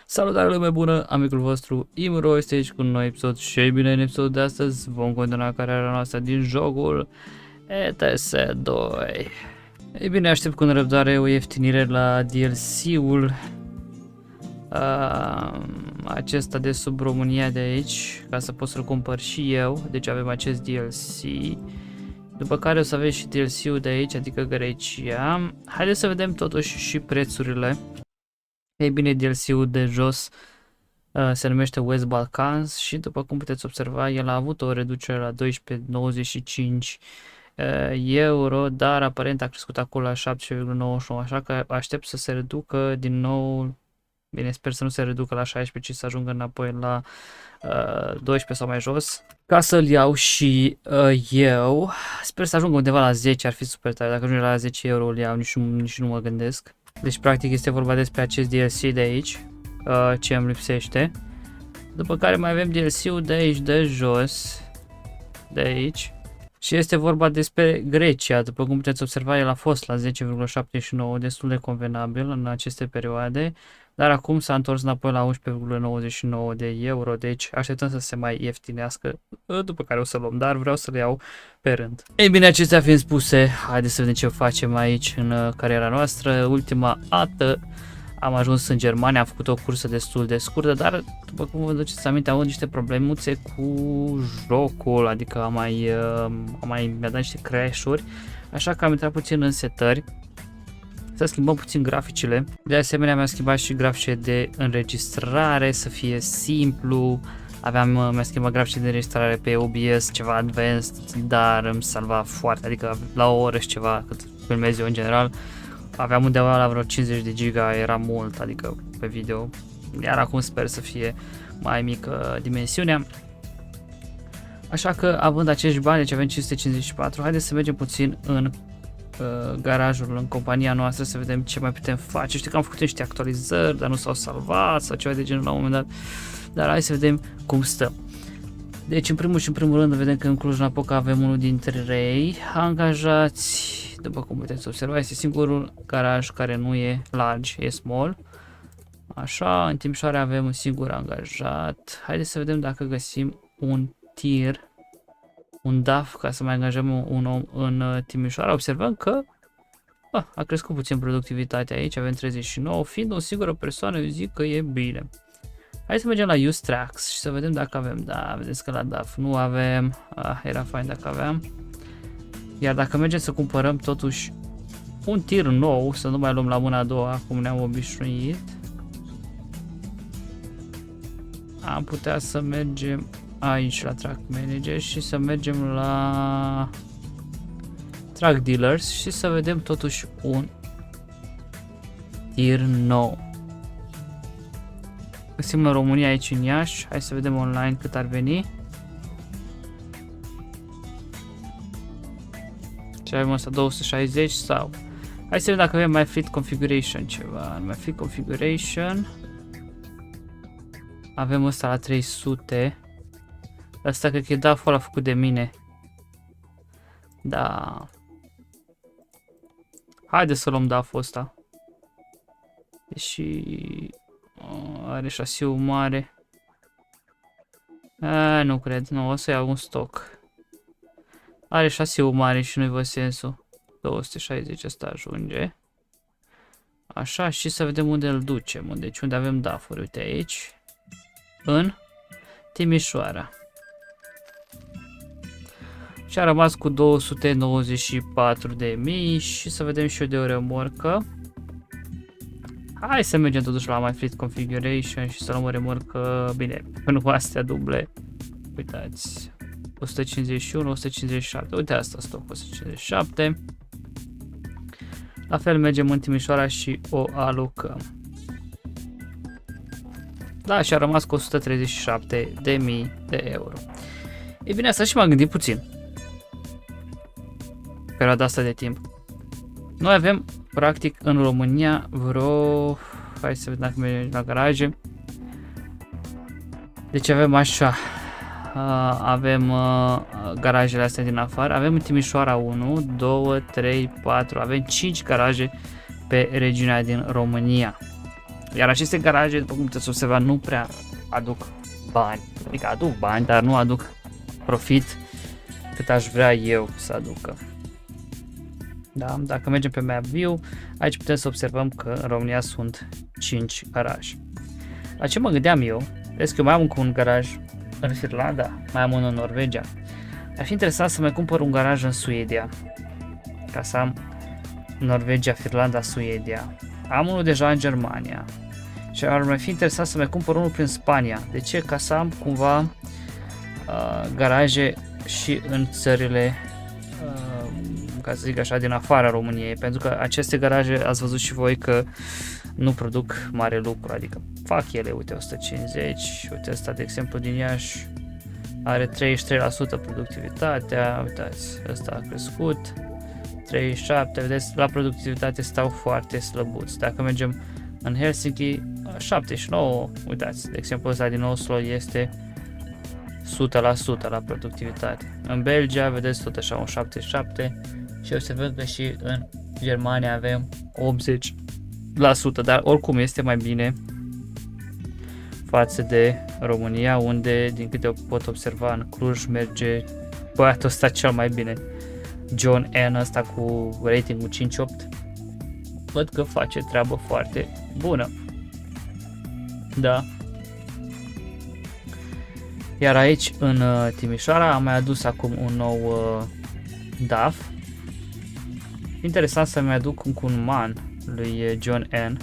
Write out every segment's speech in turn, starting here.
Salutare lume bună, amicul vostru Imro este aici cu un nou episod și ei bine, în episodul de astăzi vom continua cariera noastră din jocul ETS2. Ei bine, aștept cu nerăbdare o ieftinire la DLC-ul acesta de sub România de aici, ca să pot să-l cumpăr și eu, deci avem acest DLC. După care o să aveți și DLC-ul de aici, adică Grecia. Haideți să vedem totuși și prețurile. Ei bine, DLC-ul de jos se numește West Balkans și după cum puteți observa, el a avut o reducere la 12,95 euro, dar aparent a crescut acolo la 7,99, așa că aștept să se reducă din nou. Bine, sper să nu se reducă la 16, ci să ajungă înapoi la 12 sau mai jos, ca să-l iau și eu. Sper să ajungă undeva la 10, ar fi super tare. Dacă ajunge la 10 euro îl iau, nici nu mă gândesc. Deci practic este vorba despre acest DLC de aici, ce îmi lipsește. După care mai avem DLC-ul de aici, de jos, de aici. Și este vorba despre Grecia. După cum puteți observa, el a fost la 10,79, destul de convenabil în aceste perioade. Dar acum s-a întors înapoi la 11,99 de euro, deci așteptăm să se mai ieftinească, după care o să luăm, dar vreau să le iau pe rând. Ei bine, acestea fiind spuse, haideți să vedem ce facem aici în cariera noastră. Ultima dată am ajuns în Germania, am făcut o cursă destul de scurtă, dar după cum vă duceți aminte, am avut niște problemuțe cu jocul, adică mi-a dat niște crash-uri, așa că am intrat puțin în setări. Să schimbăm puțin graficile. De asemenea mi-am schimbat și graficile de înregistrare să fie simplu. Mi-am schimbat graficile de înregistrare pe OBS, ceva advanced, dar îmi salva foarte, adică la o oră și ceva cât filmez eu în general. Aveam undeva la vreo 50 de giga, era mult, adică pe video. Iar acum sper să fie mai mică dimensiunea. Așa că având acești bani, deci avem 554, haideți să mergem puțin în garajul, în compania noastră, să vedem ce mai putem face. Știu că am făcut niște actualizări, dar nu s-au salvat sau ceva de genul la un moment dat, dar hai să vedem cum stăm. Deci în primul rând vedem că în Cluj-Napoca avem unul dintre ei angajați. După cum puteți observa, este singurul garaj care nu e large, e small. Așa, în Timișoara avem un singur angajat. Haideți să vedem dacă găsim un tir, un DAF, ca să mai angajăm un om în Timișoara. Observăm că a crescut puțin productivitatea aici, avem 39, fiind o singură persoană, eu zic că e bine. Hai să mergem la Use Tracks și să vedem dacă avem. Da, vedeți că la DAF nu avem, era fain dacă aveam. Iar dacă mergem să cumpărăm totuși un tir nou, să nu mai luăm la mâna a doua cum ne-am obișnuit, am putea să mergem aici la Track Manager și să mergem la Track Dealers și să vedem totuși un tir nou. Găsim în România aici în Iași, hai să vedem online cât ar veni. Și avem asta 260 sau... Hai să vedem dacă avem My Fleet Configuration ceva. My Fleet Configuration avem ăsta la 300. Asta cred că e DAF-ul ăla făcut de mine. Da. Haideți să luăm DAF-ul ăsta. Deși are șasiul mare. Nu cred, nu, o să iau un stoc. Are șasiul mare și nu-i văd sensul. 260 asta ajunge. Așa, și să vedem unde îl ducem. Deci unde avem DAF-uri, uite aici. În Timișoara. Și a rămas cu 294.000 și să vedem și eu de o remorcă. Hai să mergem totuși la My Fleet Configuration și să luăm o remorcă, bine, nu astea duble. Uitați, 151, 157, uite asta, stop, 157. La fel mergem în Timișoara și o alocăm. Da, și a rămas cu 137.000 de euro. Ei bine, asta și m-am gândit puțin. Perioada asta de timp. Noi avem, practic, în România vreo... Hai să vedem dacă mergem la garaje. Deci avem așa. Avem garajele astea din afară. Avem în Timișoara 1, 2, 3, 4. Avem 5 garaje pe regiunea din România. Iar aceste garaje, după cum puteți observa, nu prea aduc bani. Adică aduc bani, dar nu aduc profit cât aș vrea eu să aducă. Da? Dacă mergem pe Map View, aici putem să observăm că în România sunt 5 garaje. La ce mă gândeam eu? Vezi că eu mai am încă un garaj în Finlanda, mai am unul în Norvegia. Ar fi interesant să mai cumpăr un garaj în Suedia, ca să am Norvegia, Finlanda, Suedia. Am unul deja în Germania și ar mai fi interesant să mai cumpăr unul prin Spania. De ce? Ca să am cumva garaje și în țările, ca să zic așa, din afara României, pentru că aceste garaje, ați văzut și voi că nu produc mare lucru, adică fac ele, uite, 150, uite ăsta de exemplu din Iași are 33% productivitatea, uitați, ăsta a crescut, 37, vedeți, la productivitate stau foarte slăbuți. Dacă mergem în Helsinki, 79, uitați, de exemplu ăsta din Oslo este 100% la productivitate. În Belgia, vedeți, tot așa un 77 și observăm că și în Germania avem 80%, dar oricum este mai bine față de România, unde, din câte pot observa, în Cluj merge băiatul ăsta cel mai bine. John N. ăsta cu ratingul 5.8. Văd că face treabă foarte bună. Da. Iar aici, în Timișoara, am mai adus acum un nou DAF. Interesant să-mi aduc un MAN lui John N.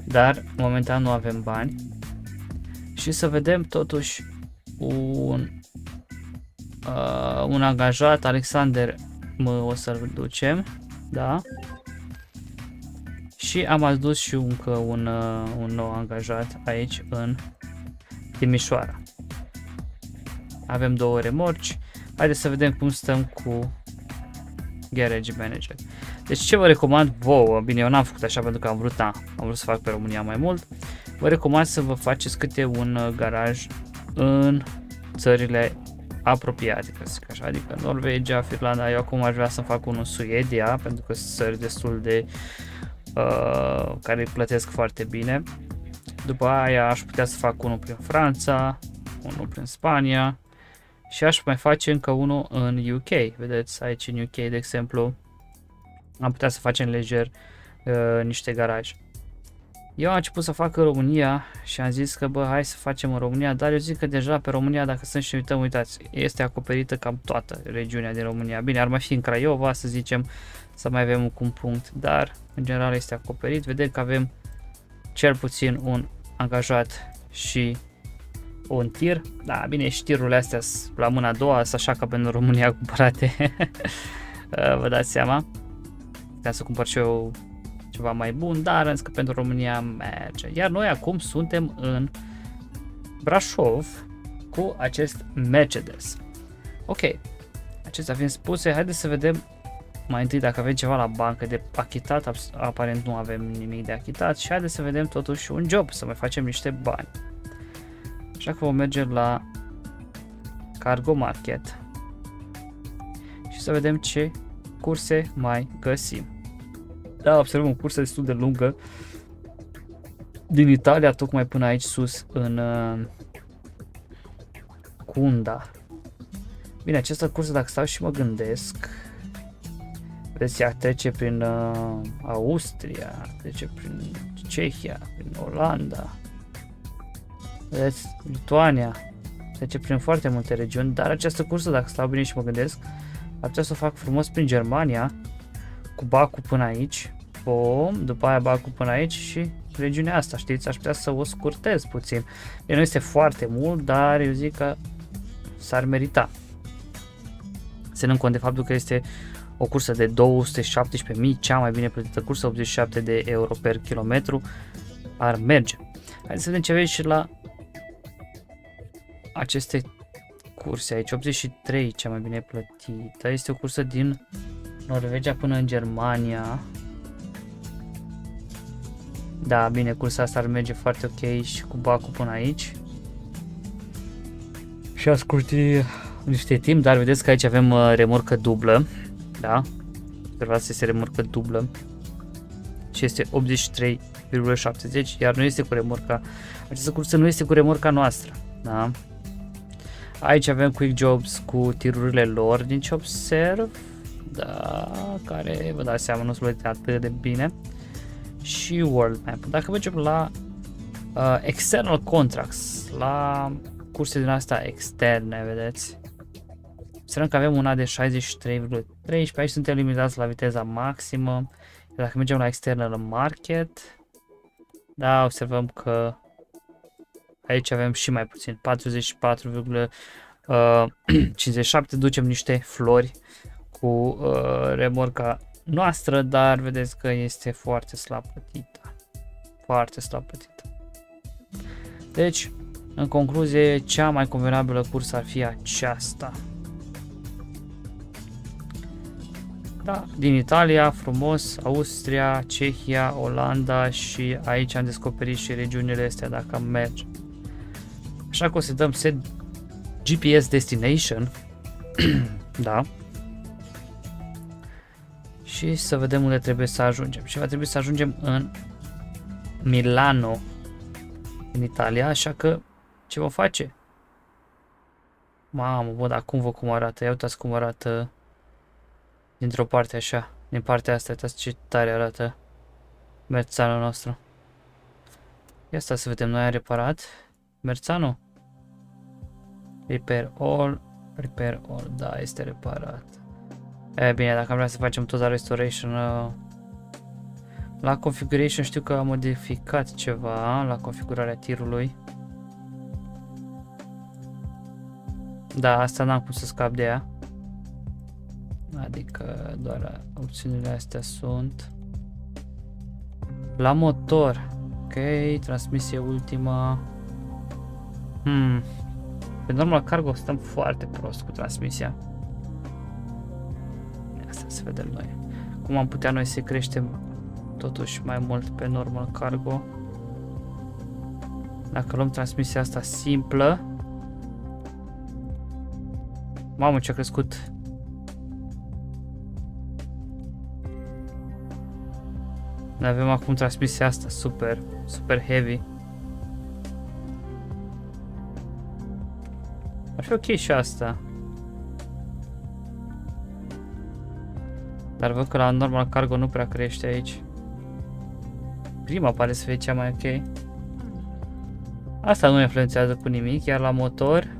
Dar, momentan nu avem bani. Și să vedem totuși un angajat, Alexander, o să-l ducem, da? Și am adus și încă un nou angajat aici în Timișoara. Avem 2 remorci. Haideți să vedem cum stăm cu Garage Manager. Deci ce vă recomand vouă, bine, eu n-am făcut așa pentru că am vrut să fac pe România mai mult. Vă recomand să vă faceți câte un garaj în țările apropiate, ca să zic așa, adică Norvegia, Finlanda. Eu acum aș vrea să fac unul în Suedia, pentru că sunt țări destul de care îi plătesc foarte bine. După aia aș putea să fac unul prin Franța, unul prin Spania și aș mai face încă unul în UK. Vedeți, aici în UK, de exemplu, am putea să facem lejer niște garaje. Eu am început să fac în România și am zis că bă, hai să facem în România, dar eu zic că deja pe România, dacă să ne uităm, uitați, este acoperită cam toată regiunea din România. Bine, ar mai fi în Craiova, să zicem, să mai avem un punct, dar în general este acoperit. Vedem că avem cel puțin un angajat și un tir. Da, bine, și tirurile astea la mâna a doua, sunt așa ca pentru România cumpărate. Vă dați seama. Ca să cumpăr și eu ceva mai bun, dar însă că pentru România merge. Iar noi acum suntem în Brașov cu acest Mercedes. Ok, acestea fiind spuse, haideți să vedem mai întâi dacă avem ceva la bancă de achitat. Aparent nu avem nimic de achitat și haideți să vedem totuși un job, să mai facem niște bani. Așa că vom merge la Cargo Market și să vedem ce curse mai găsim. Da, observăm o cursă destul de lungă din Italia, tocmai până aici sus în Cunda. Bine, această cursă, dacă stau și mă gândesc, vedeți, ea trece prin Austria, trece prin Cehia, prin Olanda, vedeți, Lituania, trece prin foarte multe regiuni, dar această cursă, dacă stau bine și mă gândesc, ar trebui să o fac frumos prin Germania, cu bacul până aici, bom, după aia bacul până aici și regiunea asta, știți, aș putea să o scurtez puțin. Bine, nu este foarte mult, dar eu zic că s-ar merita. Ținând cont de faptul că este o cursă de 217.000, cea mai bine plătită cursă, 87 de euro per kilometru, ar merge. Hai să vedem ce aveți și la aceste curse aici, 83, cea mai bine plătită, este o cursă din Norvegia până în Germania. Da, bine, cursa asta ar merge foarte ok și cu bacul până aici. Și a scurti niște timp, dar vedeți că aici avem remorcă dublă. Da? Observați, este remorcă dublă. și este 83,70, iar nu este cu remorca. Această cursă nu este cu remorca noastră. Da? Aici avem Quick Jobs cu tirurile lor din ce observ. Da, care vă dați seama nu sunt plătite atât de bine. Și World Map. Dacă mergem la External Contracts, la curse din astea externe, vedeți? Observăm că avem una de 63,13, aici suntem limitați la viteza maximă. Dacă mergem la External Market, da, observăm că aici avem și mai puțin, 44,57, ducem niște flori cu remorca noastră, dar vedeți că este foarte slab plătită. Foarte slab plătită. Deci, în concluzie, cea mai convenabilă cursă ar fi aceasta. Da, din Italia, frumos, Austria, Cehia, Olanda și aici am descoperit și regiunile astea dacă am merge. Așa că o să dăm set GPS Destination. Da. Și să vedem unde trebuie să ajungem. Și va trebui să ajungem în Milano, în Italia, așa că ce vom face? Mamă, bă, dar cum vă cum arată? Ia uitați cum arată dintr-o parte așa, din partea asta, uitați ce tare arată Merzano nostru. Ia asta să vedem, noi am reparat Merzano. Repair all, da, este reparat. E bine, dacă am vrea să facem total restoration, la configuration știu că am modificat ceva la configurarea tirului. Da, asta n-am cum să scap de ea. Adică doar opțiunile astea sunt. La motor. Ok, transmisie ultima. Pe normal cargo stăm foarte prost cu transmisia. Asta să vedem noi. Cum am putea noi să creștem totuși mai mult pe normal cargo. Dacă luăm transmisia asta simplă. Mamă, ce-a crescut. Noi avem acum transmisia asta super, super heavy. Ar fi ok și asta. Dar văd că la normal cargo nu prea crește aici. Prima pare să fie cea mai ok. Asta nu influențează cu nimic, iar la motor.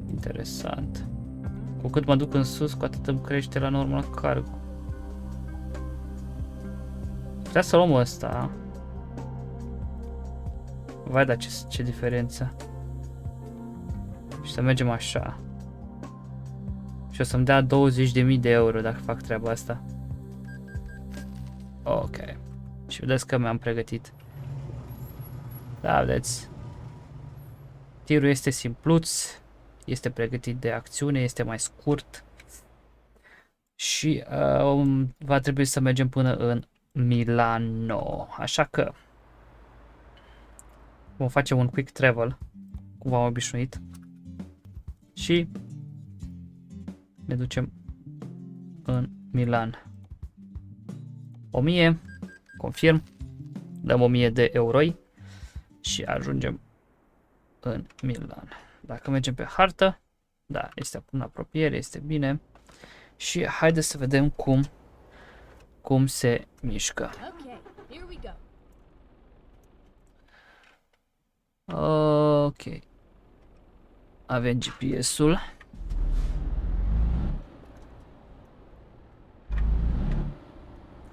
Interesant. Cu cât mă duc în sus, cu atât îmi crește la normal cargo. Putea să luăm ăsta. Vai, da, ce diferență. Și să mergem așa. Și o să-mi dea 20.000 de euro dacă fac treaba asta. Ok. Și vedeți că mi-am pregătit. Da, vedeți. Tirul este simpluț. Este pregătit de acțiune, este mai scurt. Și va trebui să mergem până în Milano. Așa că vom face un quick travel, cum v-am obișnuit. Și ne ducem în Milan. 1000, confirm, dăm 1000 de euroi și ajungem în Milan. Dacă mergem pe hartă, da, este în apropiere, este bine. Și haideți să vedem cum se mișcă. Ok. Avem GPS-ul.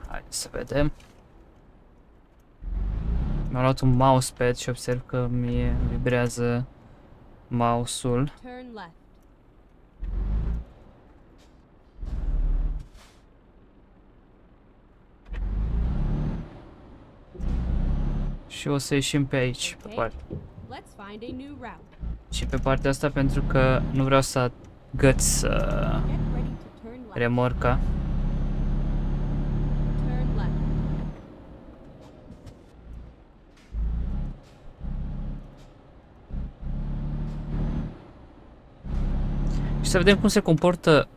Haideți să vedem. Mi-am luat un mousepad și observ că mi vibrează mouse-ul. Și o să ieșim pe aici, pe partea. Și pe partea asta pentru că nu vreau să agăț remorca. Și să vedem cum se comportă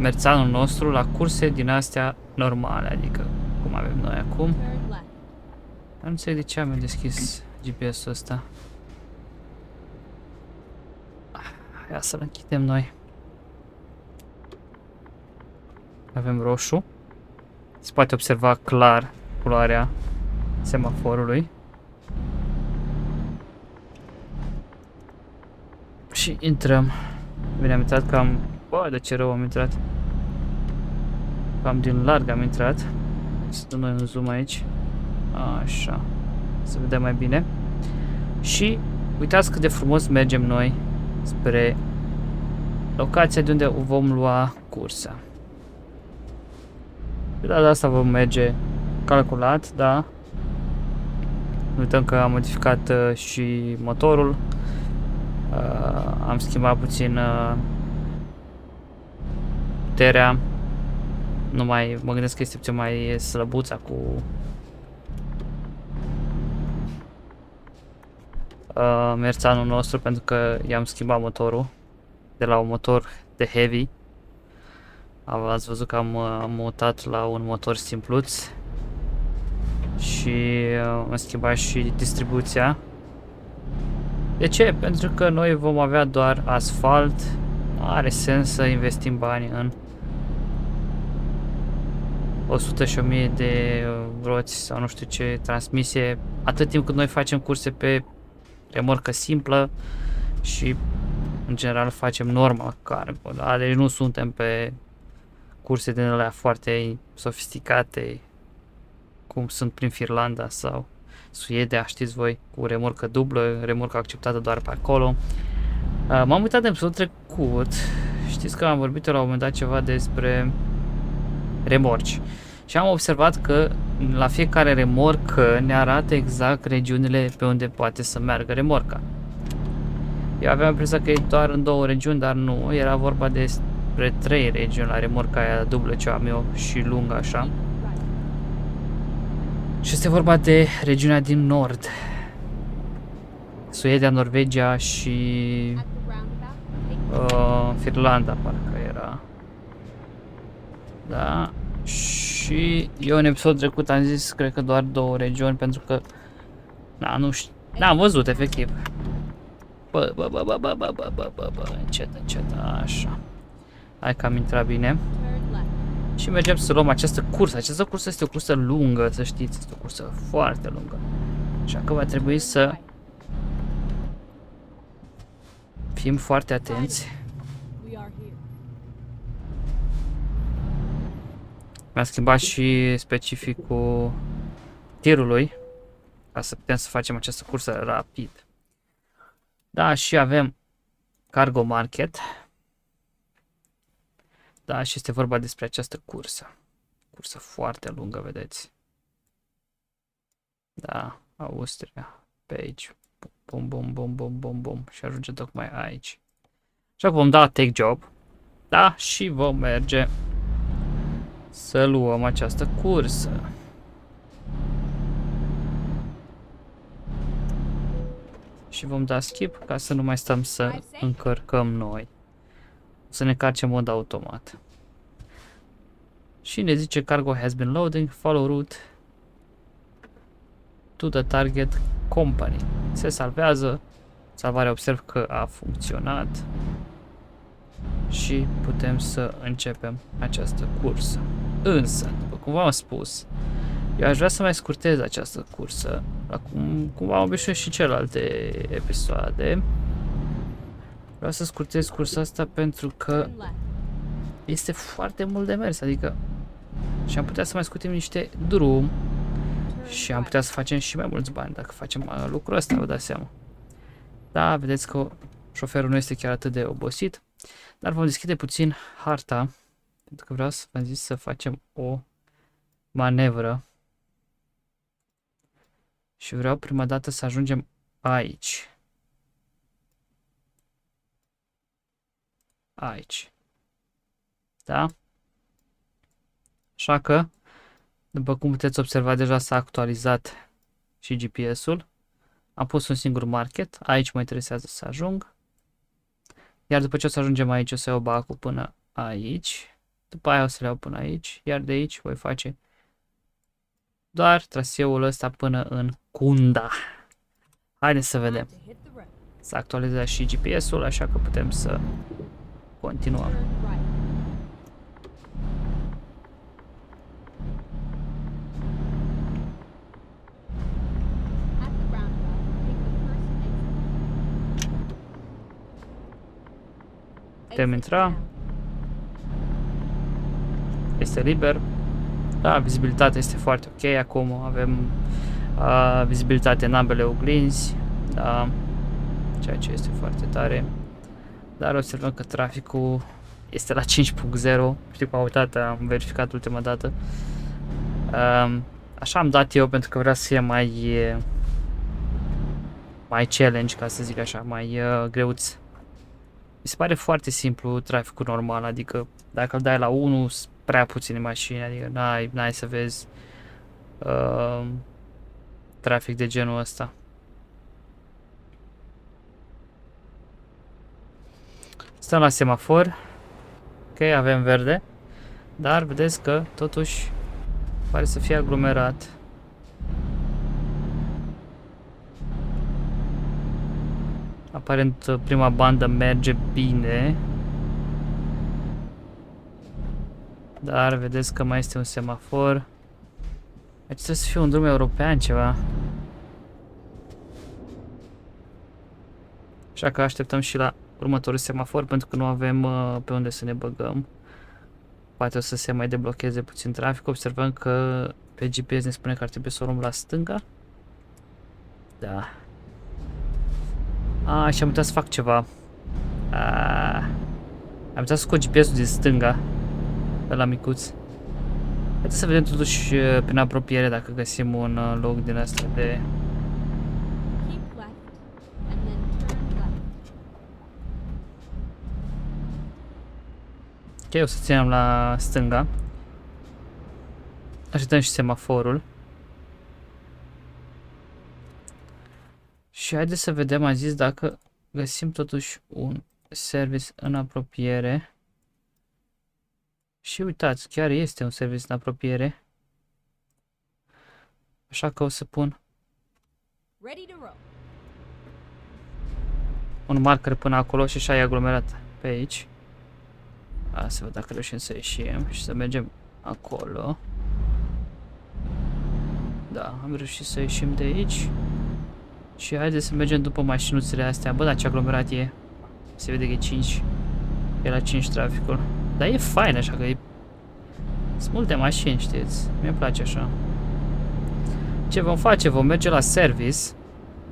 merțanul nostru la curse din astea normale, adică cum avem noi acum. Dar nu înțeleg de ce am deschis GPS-ul ăsta. Ia să-l închidem noi. Avem roșu. Se poate observa clar culoarea semaforului. Și intrăm. Bine, am intrat cam... Bă, de ce rău am intrat. Cam din larg am intrat. Să dăm noi un zoom aici. Așa. Să vedem mai bine. Și uitați cât de frumos mergem noi spre locația de unde vom lua cursa. De data asta vom merge calculat, da. Nu uităm că am modificat și motorul. Am schimbat puțin puterea. Nu mai mă gândesc că este puțin mai slăbuța cu merțanul nostru, pentru că i-am schimbat motorul de la un motor de heavy. Ați văzut că am mutat la un motor simpluț și am schimbat și distribuția. De ce? Pentru că noi vom avea doar asfalt. Are sens să investim bani în 100 și 1000 de roți sau nu știu ce transmisie, atât timp cât noi facem curse pe remorcă simplă și în general facem normal cargo, da? Deci nu suntem pe curse din alea foarte sofisticate cum sunt prin Finlanda sau Suedia, știți voi, cu remorcă dublă, remorcă acceptată doar pe acolo. M-am uitat de episodul trecut, știți că am vorbit eu la un moment dat ceva despre remorci și am observat că la fiecare remorcă ne arată exact regiunile pe unde poate să meargă remorca. Eu aveam impresia că e doar în 2 regiuni, dar nu, era vorba despre 3 regiuni la remorca aia dublă ce am eu și lungă așa. Și este vorba de regiunea din nord. Suedia, Norvegia și Finlanda parcă era. Da. Și eu în episodul trecut am zis, cred că doar 2 regiuni, pentru că da, nu știu, n-am văzut efectiv. Încet, așa. Hai că am intrat bine. Și mergem să luăm această cursă. Această cursă este o cursă lungă, să știți, este o cursă foarte lungă. Așa că va trebui să fim foarte atenți. Mi-am schimbat și specificul tirului ca să putem să facem această cursă rapid. Da, și avem Cargo Market. Da, și este vorba despre această cursă. Cursă foarte lungă, vedeți. Da, Austria, pe aici. Bum, bum, bum, bum, bum, bum. Și ajunge tocmai aici. Așa că vom da take job. Da, și vom merge să luăm această cursă. Și vom da skip ca să nu mai stăm să încărcăm noi. Să ne carce în mod automat. Și ne zice cargo has been loading, follow route to the target company. Se salvează. Salvarea, observ că a funcționat. Și putem să începem această cursă. Însă, după cum v-am spus, eu aș vrea să mai scurtez această cursă, cum v-am obișnuit și celelalte episoade. Vreau să scurtez cursa asta pentru că este foarte mult de mers, adică și am putea să mai scutim niște drum și am putea să facem și mai mulți bani dacă facem lucrul ăsta, vă dați seama. Da, vedeți că șoferul nu este chiar atât de obosit, dar vom deschide puțin harta, pentru că vreau să v-am zis să facem o manevră și vreau prima dată să ajungem aici. Aici. Da? Așa că, după cum puteți observa, deja s-a actualizat și GPS-ul. Am pus un singur market. Aici mă interesează să ajung. Iar după ce o să ajungem aici, o să iau bacul până aici. După aia o să le iau până aici, iar de aici voi face doar traseul ăsta până în Kunda. Haideți să vedem. S-a actualizat și GPS-ul, așa că putem să continuăm. Putem intra. Este liber. Da, vizibilitatea este foarte ok. Acum avem vizibilitate în ambele oglinzi. Da, ceea ce este foarte tare. Dar observăm că traficul este la 5.0. Știu că am uitat, am verificat ultima dată. Așa am dat eu pentru că vreau să fie mai challenge, ca să zic așa, mai greuț. Mi se pare foarte simplu traficul normal, adică dacă îl dai la 1, sunt prea puține mașini, adică n-ai să vezi trafic de genul ăsta. Stăm la semafor. Ok, avem verde. Dar vedeți că totuși pare să fie aglomerat. Aparent prima bandă merge bine. Dar vedeți că mai este un semafor. Aici trebuie să fie un drum european ceva. Așa că așteptăm și la următorul semafor pentru că nu avem pe unde să ne băgăm. Poate o să se mai deblocheze puțin trafic. Observăm că pe GPS ne spune că ar trebui să o luăm la stânga. Da. Și am uitat să fac ceva. Am uitat să scot GPS-ul din stânga. Pe la micuț. Haideți să vedem totuși prin apropiere dacă găsim un loc din asta de... Ok, o să ținem la stânga. Așteptăm și semaforul. Și haideți să vedem, am zis, dacă găsim totuși un service în apropiere. Și uitați, chiar este un service în apropiere. Așa că o să pun un marker până acolo și așa e aglomerat pe aici. Să văd dacă reușim să ieșim și să mergem acolo. Da, am reușit să ieșim de aici. Și haideți să mergem după mașinuțele astea. Bă, dar ce aglomerat e. Se vede că e 5. E la 5 traficul. Dar e fain așa că e... Sunt multe mașini, știți. Mi-e place așa. Ce vom face? Vom merge la service.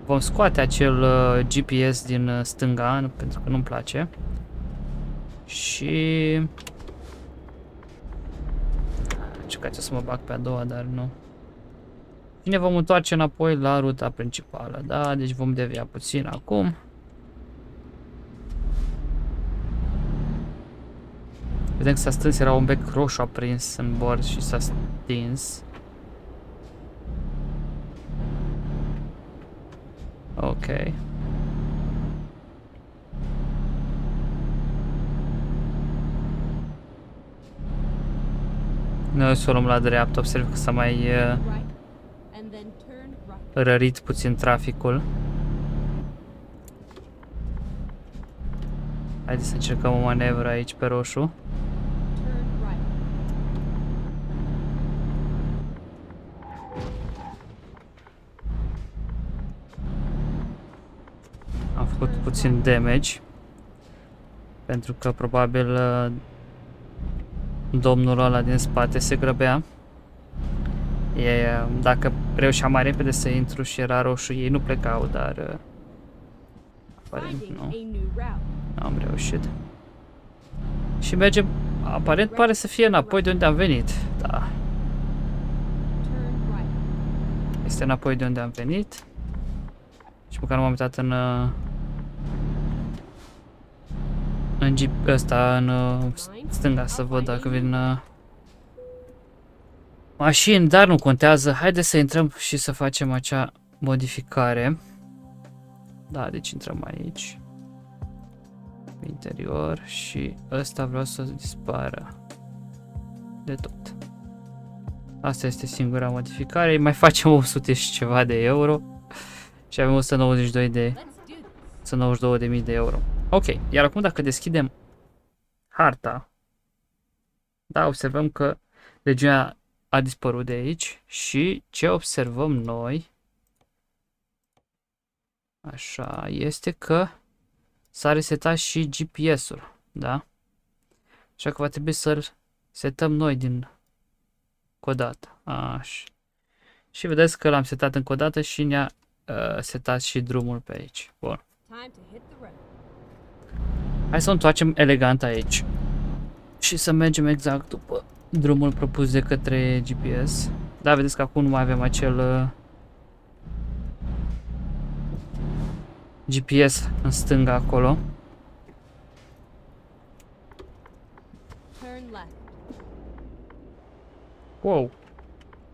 Vom scoate acel GPS din stânga, pentru că nu-mi place. Și... Încercați să mă bag pe a doua, dar nu. Și ne vom întoarce înapoi la ruta principală, da? Deci vom devia puțin acum. Vedem că s-a stâns, era un bec roșu aprins în bord și s-a stins. Ok. Noi o să o luăm la dreapta, observ că s-a mai rărit puțin traficul. Haideți să încercăm o manevră aici pe roșu. Am făcut puțin damage. Pentru că probabil domnul ăla din spate se grăbea. Dacă reușeam mai repede să intru și era roșu, ei nu plecau, dar aparent nu. Nu am reușit. Și mergem, aparent pare să fie înapoi de unde am venit. Da. Este înapoi de unde am venit. Și măcar nu m-am uitat în jeep ăsta, în stânga, să văd dacă vin mașini, dar nu contează. Haideți să intrăm și să facem acea modificare. Da, deci intrăm aici. Interior și ăsta vreau să dispară. de tot. Asta este singura modificare. Mai facem 100 și ceva de euro. Și avem 192.000 de euro. Ok, iar acum dacă deschidem harta, da, observăm că regiunea a dispărut de aici și ce observăm noi, așa, este că s-a resetat și GPS-ul, da? Așa că va trebui să-l setăm noi din o dată. Așa. Și vedeți că l-am setat încă o dată și ne-a setat și drumul pe aici. Bun. Hai să o întoarcem elegant aici. Și să mergem exact după drumul propus de către GPS. Da, vedeți că acum nu mai avem acel GPS în stânga acolo. Wow!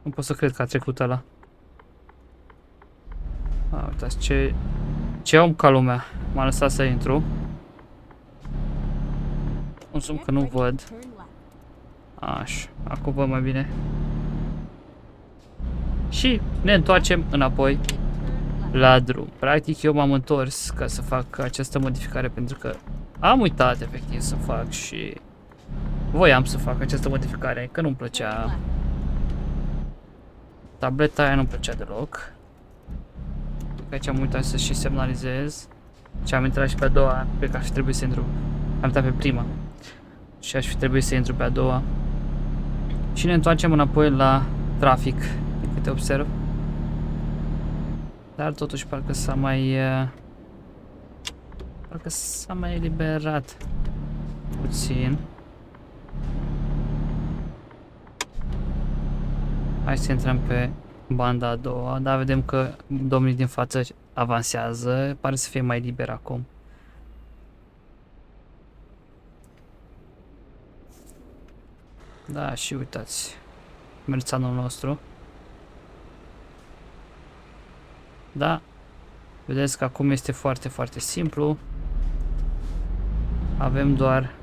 Nu pot să cred că a trecut ăla. Uitați ce om ca lumea. M-a lăsat să intru. Consum că nu văd. Așa, acum văd mai bine. Și ne întoarcem înapoi la drum. Practic eu m-am întors ca să fac această modificare pentru că am uitat efectiv să fac și voiam să fac această modificare, că nu-mi plăcea. Tableta aia nu-mi plăcea deloc. Aici am uitat să și semnalizez. Și am intrat și pe a doua, cred că ar fi trebuit să intru. Am intrat pe prima. Și aș fi trebuit să intru pe a doua. Și ne întoarcem înapoi la trafic, din câte observ. Dar totuși parcă s-a mai eliberat puțin. Hai să intrăm pe banda a doua. Da, vedem că domnii din față avansează. Pare să fie mai liber acum. Da, și uitați. Merțanul nostru. Da. Vedeți că acum este foarte, foarte simplu. Avem doar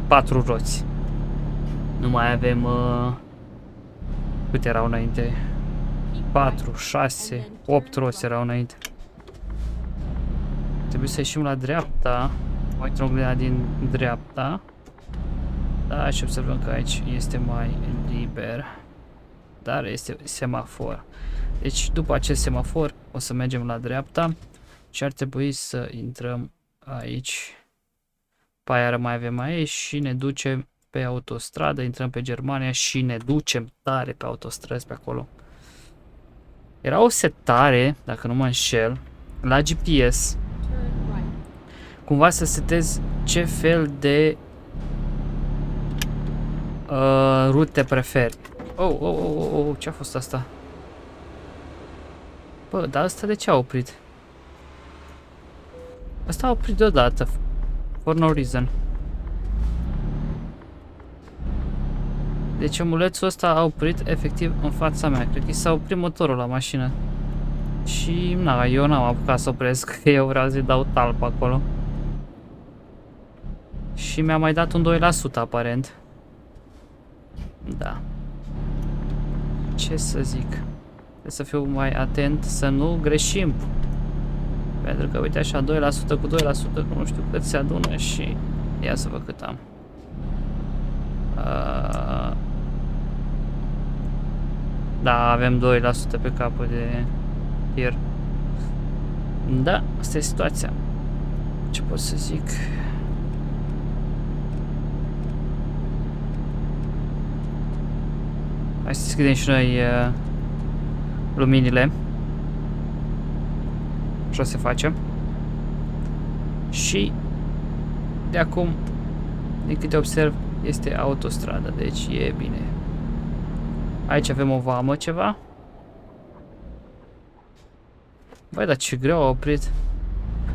patru roți. Nu mai avem câte erau înainte? 4, 6, 8 roți erau înainte. Trebuie să ieșim la dreapta. Mai troglinea din dreapta. Da, și observăm că aici este mai liber. Dar este semafor. Deci după acest semafor o să mergem la dreapta. Și ar trebui să intrăm aici. Pe aia mai avem aici și ne ducem pe autostradă. Intrăm pe Germania și ne ducem tare pe autostrăzi pe acolo. Era o setare, dacă nu mă înșel, la GPS. Cumva să setezi ce fel de rute preferi. Oh, ce a fost asta? Bă, dar asta de ce a oprit? Asta a oprit deodată. For no reason. Deci omulețul ăsta a oprit efectiv în fața mea. Cred că s-a oprit motorul la mașină. Și na, eu n-am apucat să opresc, că eu vreau să-i dau talp acolo. Și mi-a mai dat un 2% aparent. Da. Ce să zic? Trebuie să fiu mai atent să nu greșim. Pentru că uite așa, 2% cu 2%, cu nu știu cât se adună și ia să văd cât am. Da, avem 2% pe capul de tir. Da, asta e situația. Ce pot să zic? Hai să deschidem și noi luminile. Așa se face. Și de acum, din câte observ, este autostradă, deci e bine. Aici avem o vamă ceva. Băi, dar ce greu a oprit.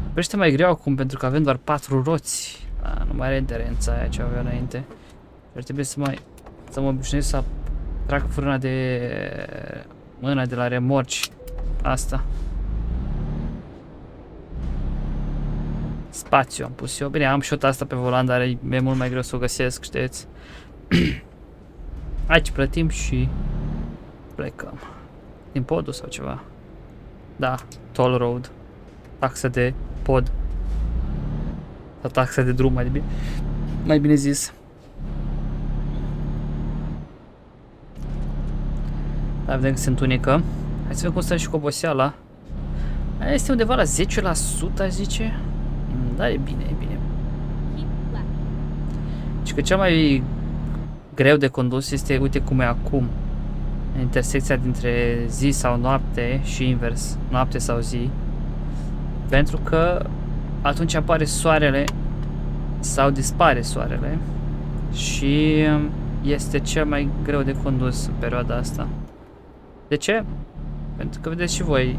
Oprește mai greu acum pentru că avem doar 4 roți. Nu mai are aderența aia ce avea înainte. Ar trebui să mă obișnuiesc să trag frâna de mâna de la remorci. Asta. spațiu am pus eu. Bine, am și-o asta pe volan, dar e mult mai greu să o găsesc, știți? Aici plătim și plecăm. Din podul sau ceva? Da, toll road. Taxa de pod. Sau taxa de drum, mai bine zis. Da, vedem că se întunecă. Hai să vedem cum stă și cu oboseala. Aia este undeva la 10%, zice. Da, e bine, e bine. Și că cel mai greu de condus este, uite cum e acum, intersecția dintre zi sau noapte și invers, noapte sau zi. Pentru că atunci apare soarele sau dispare soarele și este cel mai greu de condus în perioada asta. De ce? Pentru că vedeți și voi,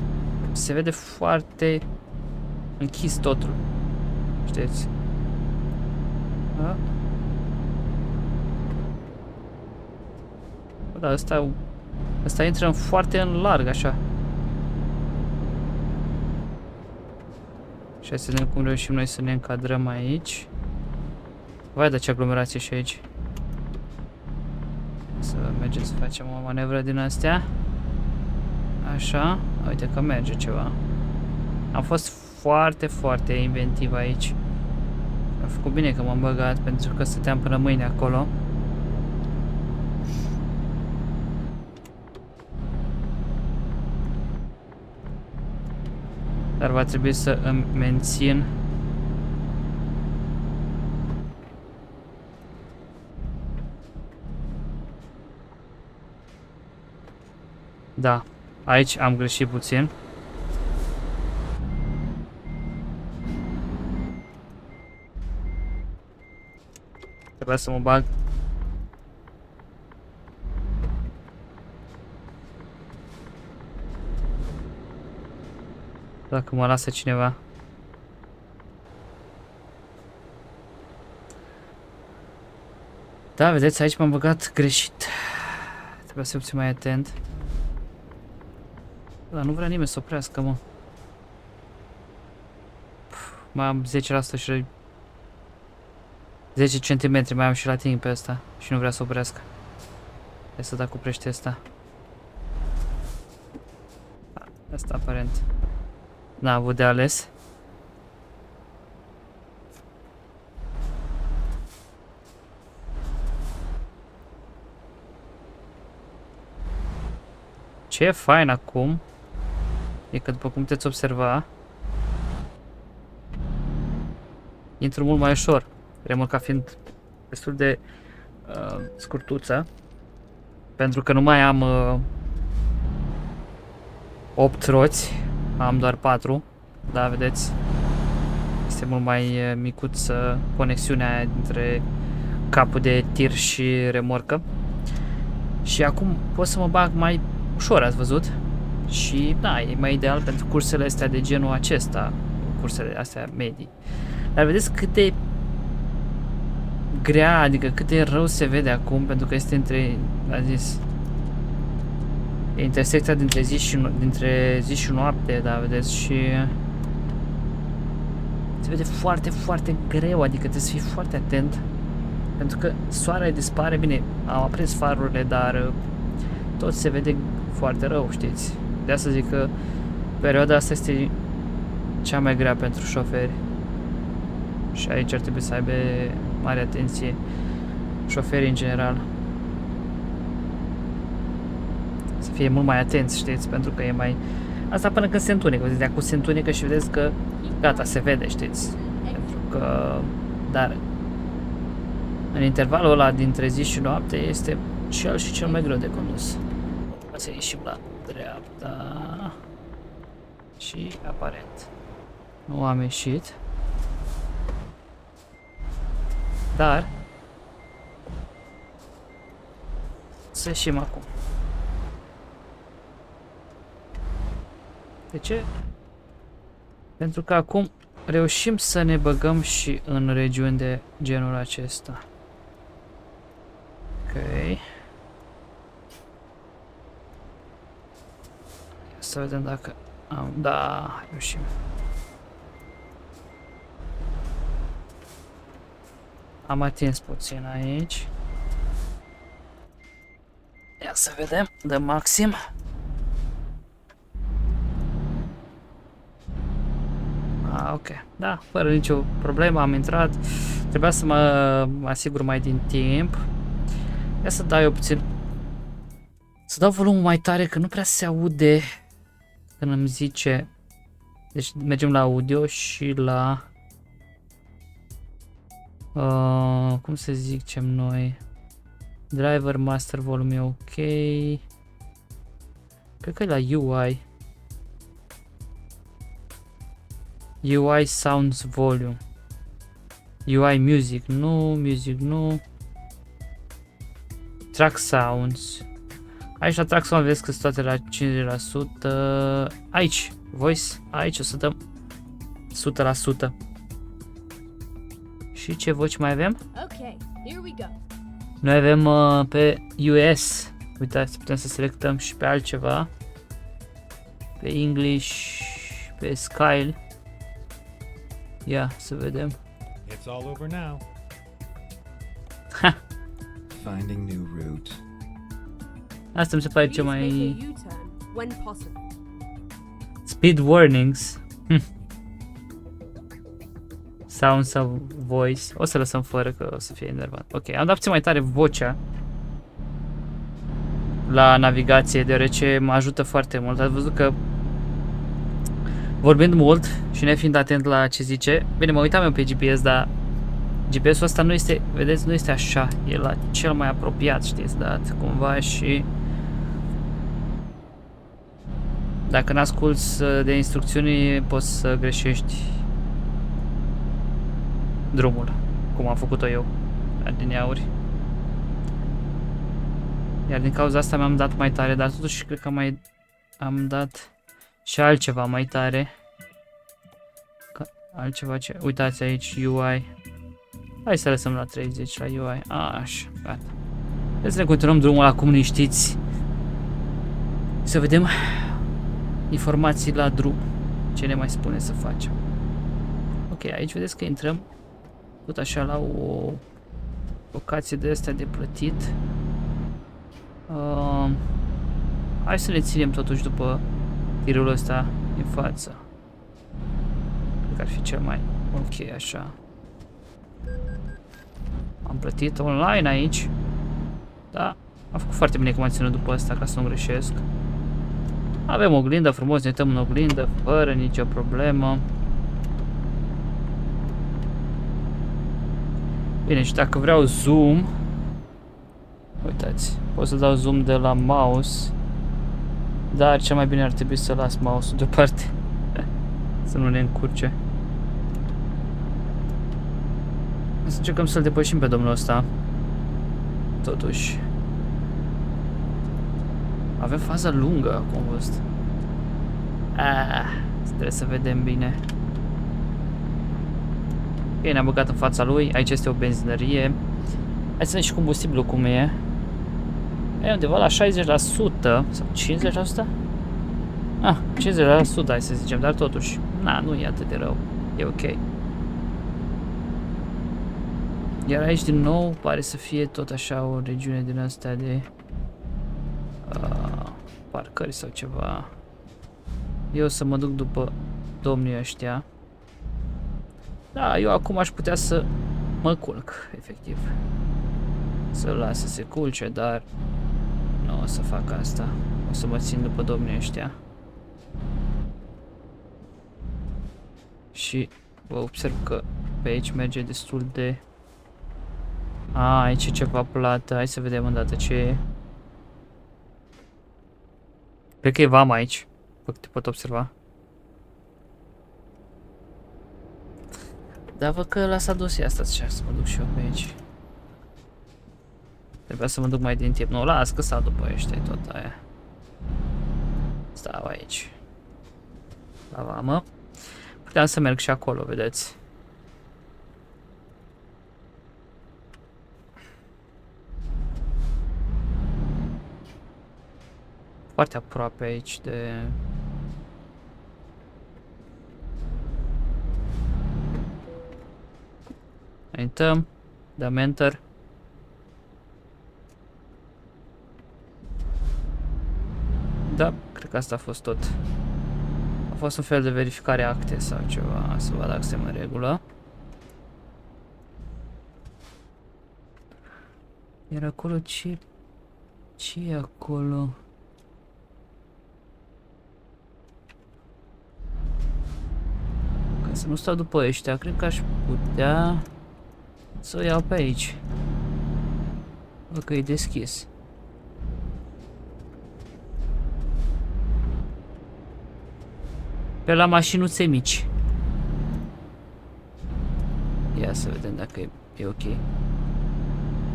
se vede foarte închis totul. Știți? Da? Da, ăsta intră foarte în larg, așa. Și hai să vedem cum reușim noi să ne încadrăm aici. Vai, de ce aglomerație și aici. Să mergem să facem o manevră din astea. Așa, uite că merge ceva. Am fost foarte, foarte inventiv aici. Am făcut bine că m-am băgat, pentru că stăteam până mâine acolo. Dar va trebui să îmi mențin da, aici am greșit puțin. Trebuia să mă bag. Dacă mă lasă cineva. Da, vedeți, aici m-am băgat greșit. Trebuie să fiu puțin mai atent. Dar nu vrea nimeni să oprească, mă. Mai am 10% și 10 cm mai am și la timp pe ăsta. Și nu vrea să oprească. Hai să dacă oprește ăsta. Asta aparent n-a avut de ales. Ce e fain acum e că, după cum puteți observa, intru mult mai ușor, remorca fiind destul de scurtuță, pentru că nu mai am 8 roți, am doar 4, da, vedeți, este mult mai micuță conexiunea aia dintre capul de tir și remorcă. Și acum pot să mă bag mai ușor, ați văzut? Și da, e mai ideal pentru cursele astea de genul acesta, cursele astea medii. Dar vedeți cât de grea, adică cât de rău se vede acum, pentru că este între, am zis, e intersecția dintre zi și noapte, da, vedeți, și se vede foarte, foarte greu, adică trebuie să fii foarte atent, pentru că soarele dispare, bine, am aprins farurile, dar tot se vede foarte rău, știți. De asta zic că perioada asta este cea mai grea pentru șoferi. Și aici ar trebui să aibă mare atenție șoferii în general. Să fie mult mai atenți, știți, pentru că e mai... Asta până când se întunecă, vedeți, acum se întunecă și vedeți că gata, se vede, știți. Pentru că... Dar... În intervalul ăla dintre zi și noapte este cel mai greu de condus. Să ieșim la dreapta. Și aparent nu am ieșit. Dar să ieșim acum. De ce? Pentru că acum reușim să ne băgăm și în regiuni de genul acesta. Ok. Să vedem dacă am... Da, reușim. Am atins puțin aici. Ia să vedem, de maxim. Ok, da, fără nicio problemă am intrat. Trebuia să mă asigur mai din timp. Ia să dau eu puțin. Să dau volumul mai tare, că nu prea se aude când îmi zice. Deci mergem la audio și la... cum să zicem noi? Driver master volume e ok. Cred că e la UI. UI sounds volume. UI music nu. Track sounds. Aici la track sounds vezi că sunt toate la 50%. Aici, voice, aici o să dăm 100%. Și ce voci mai avem? Okay, here we go. Noi avem pe US. Uitați, putem să selectăm și pe altceva. Pe English, pe Skyle. Ia, să vedem. It's all over now. Ha! Finding new route. Asta mi se pare ce Please make mai... a U-turn when possible. Speed warnings. Sounds of voice. O să lăsăm fără că o să fie enervant. Ok, am dat puțin mai tare vocea la navigație, deoarece mă ajută foarte mult. Ați văzut că vorbind mult și nefiind atent la ce zice, bine, mă uitam eu pe GPS, dar GPS-ul ăsta nu este, vedeți, nu este așa, e la cel mai apropiat, știți, dat cumva și dacă n-asculți de instrucțiuni poți să greșești drumul, cum am făcut-o eu adineauri. Iar din cauza asta mi-am dat mai tare, dar totuși cred că mai am dat și altceva mai tare. Altceva ce... Uitați aici, UI. Hai să lăsăm la 30 la UI. Așa, gata. Hai să ne continuăm drumul acum liniștiți. Să vedem informații la drum. Ce ne mai spune să facem. Ok, aici vedeți că intrăm tot așa la o locație de astea de plătit. Hai să ne ținem totuși după tirul ăsta din față. Cred că ar fi cel mai ok așa. Am plătit online aici. Da, am făcut foarte bine cum am ținut după asta ca să nu greșesc. Avem oglindă, frumos, ne uităm în oglindă fără nicio problemă. Bine, și dacă vreau zoom, uitați, pot să dau zoom de la mouse, dar cel mai bine ar trebui să las mouse-ul deoparte, să nu ne încurce. Să încercăm să-l depășim pe domnul ăsta. Totuși avem faza lungă acum, văzut. Trebuie să vedem bine. Ok, ne-am băgat în fața lui. Aici este o benzinărie. Hai să vedem și combustibilul cum e. E undeva la 60% sau 50%? 50%, hai să zicem, dar totuși, nu e atât de rău. E ok. Iar aici din nou pare să fie tot așa o regiune din astea de parcări sau ceva. Eu o să mă duc după domnii ăștia. Da, eu acum aș putea să mă culc, efectiv. Să-l las să se culce, dar nu o să fac asta. O să mă țin după domnii ăștia. Și vă observ că pe aici merge destul de... aici e ceva plată. Hai să vedem îndată ce e. Cred că e vama aici. Te pot observa. Da, văd că l-a adus asta, așa, să mă duc și eu pe aici. Trebuia să mă duc mai din timp. Nu, las că stau după ăștia, tot aia. Stau aici. La vamă. Puteam să merg și acolo, vedeți. Foarte aproape aici de... Intrăm. Dăm enter. Da, cred că asta a fost tot. A fost un fel de verificare acte sau ceva, să văd dacă suntem în regulă. Iar acolo ce e acolo? Ca să nu stau după ăștia, cred că aș putea să o iau pe aici. Văd că e deschis. Pe la mașinuțe mici. Ia să vedem dacă e ok.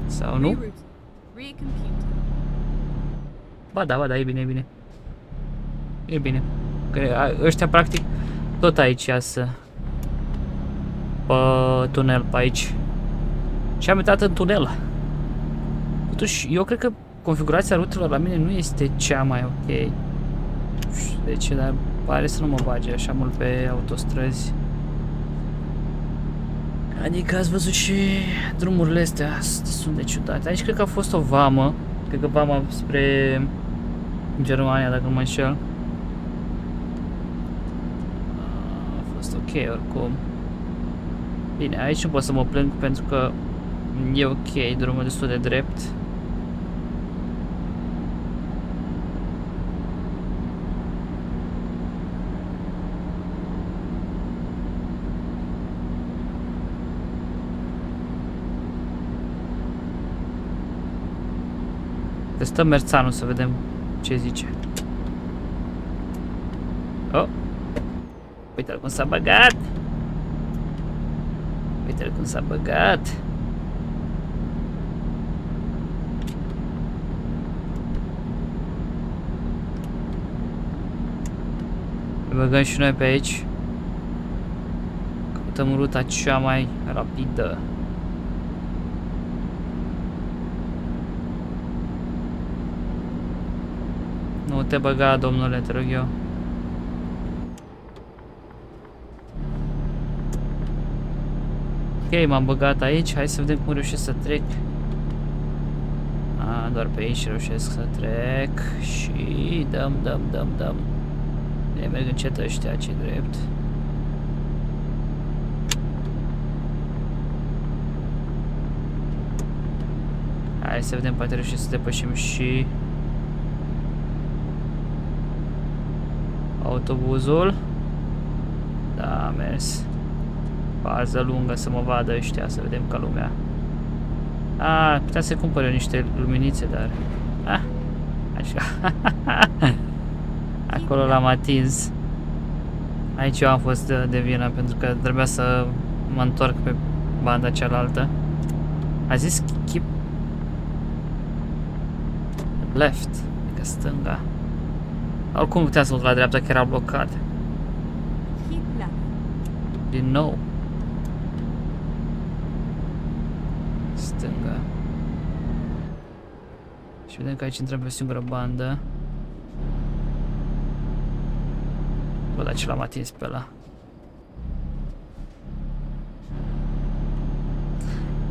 Sau nu? Rerouting. Recompute. Ba da, e bine, e bine. E bine. Că ăștia practic tot aici iasă. Pe tunel pe aici. Și am intrat în tunel. Totuși, eu cred că configurația rutelor la mine nu este cea mai ok. Nu știu de ce, dar pare să nu mă bage așa mult pe autostrăzi. Adică ați văzut și drumurile astea sunt de ciudate. Aici cred că a fost o vamă. Cred că vama spre Germania, dacă nu mă înșel. A fost ok oricum. Bine, aici nu pot să mă plâng pentru că e ok, drumul destul de drept. Testăm Merțanul să vedem ce zice. Oh! Uite-l cum s-a băgat! Uite-l cum s-a băgat! Băgăm și noi pe aici. Căutăm ruta cea mai rapidă. Nu te băga, domnule, te rog eu. Ok, m-am băgat aici. Hai să vedem cum reușesc să trec. Doar pe aici reușesc să trec. Și dăm. Ne merg încet ăștia, ce drept. Hai să vedem, poate reușim să depășim și autobuzul. Da, a mers. Fază lungă să mă vadă ăștia, să vedem ca lumea. Puteam să cumpăr eu niște luminițe, dar... Așa. Acolo l-am atins. Aici eu am fost de vină, pentru că trebuia să mă întorc pe banda cealaltă. A zis keep left, adică stânga. Oricum puteam să mă duc la dreapta, că era blocat. Keep left. Din nou. Stânga. Și vedem că aici intrăm pe o singură bandă. Bă, dar ce l-am atins pe ăla.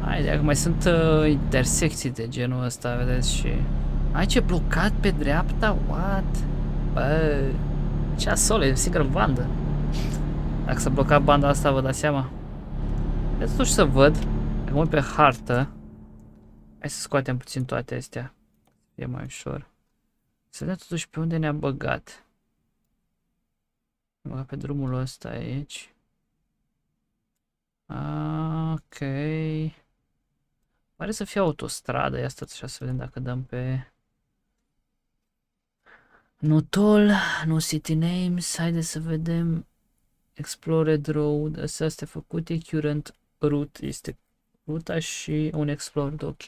Haide, acum mai sunt intersecții de genul ăsta, vedeți, și... Aici e blocat pe dreapta? What? Bă, ce asol, e o singură bandă. Dacă s-a blocat banda asta, vă dați seama? Vreau totuși să văd. Acum pe hartă. Hai să scoatem puțin toate astea. E mai ușor. Să vedem totuși pe unde ne-a băgat. Ne-a băgat pe drumul ăsta aici. Ok. Pare să fie autostradă. Ia stați așa să vedem dacă dăm pe... No toll, no city names. Haideți să vedem. Explored road. Astea făcute. Current route este ruta și un explored, ok.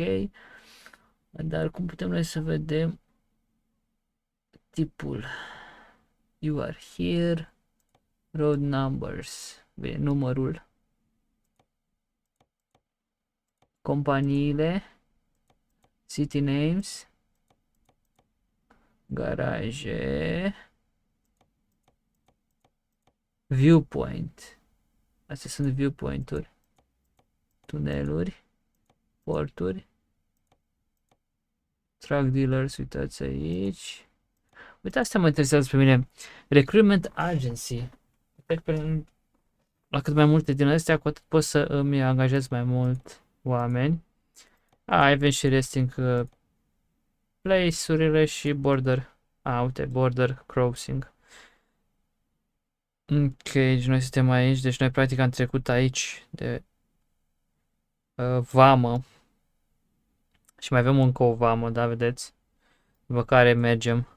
Dar cum putem noi să vedem tipul? You are here. Road numbers. Bine, numărul. Companiile. City names. Garaje. Viewpoint. Astea sunt viewpoint-uri. Tuneluri. porturi. Truck dealers, uitați aici. Uite, astea mă interesează pe mine. Recruitment Agency. Cred că la cât mai multe din astea, cu atât pot să îmi angajez mai mult oameni. Avem și resting place-urile și border. Uite, border crossing. Ok, deci noi suntem aici, deci noi practic am trecut aici de vamă. Și mai avem încă o vamă, da, vedeți? După care mergem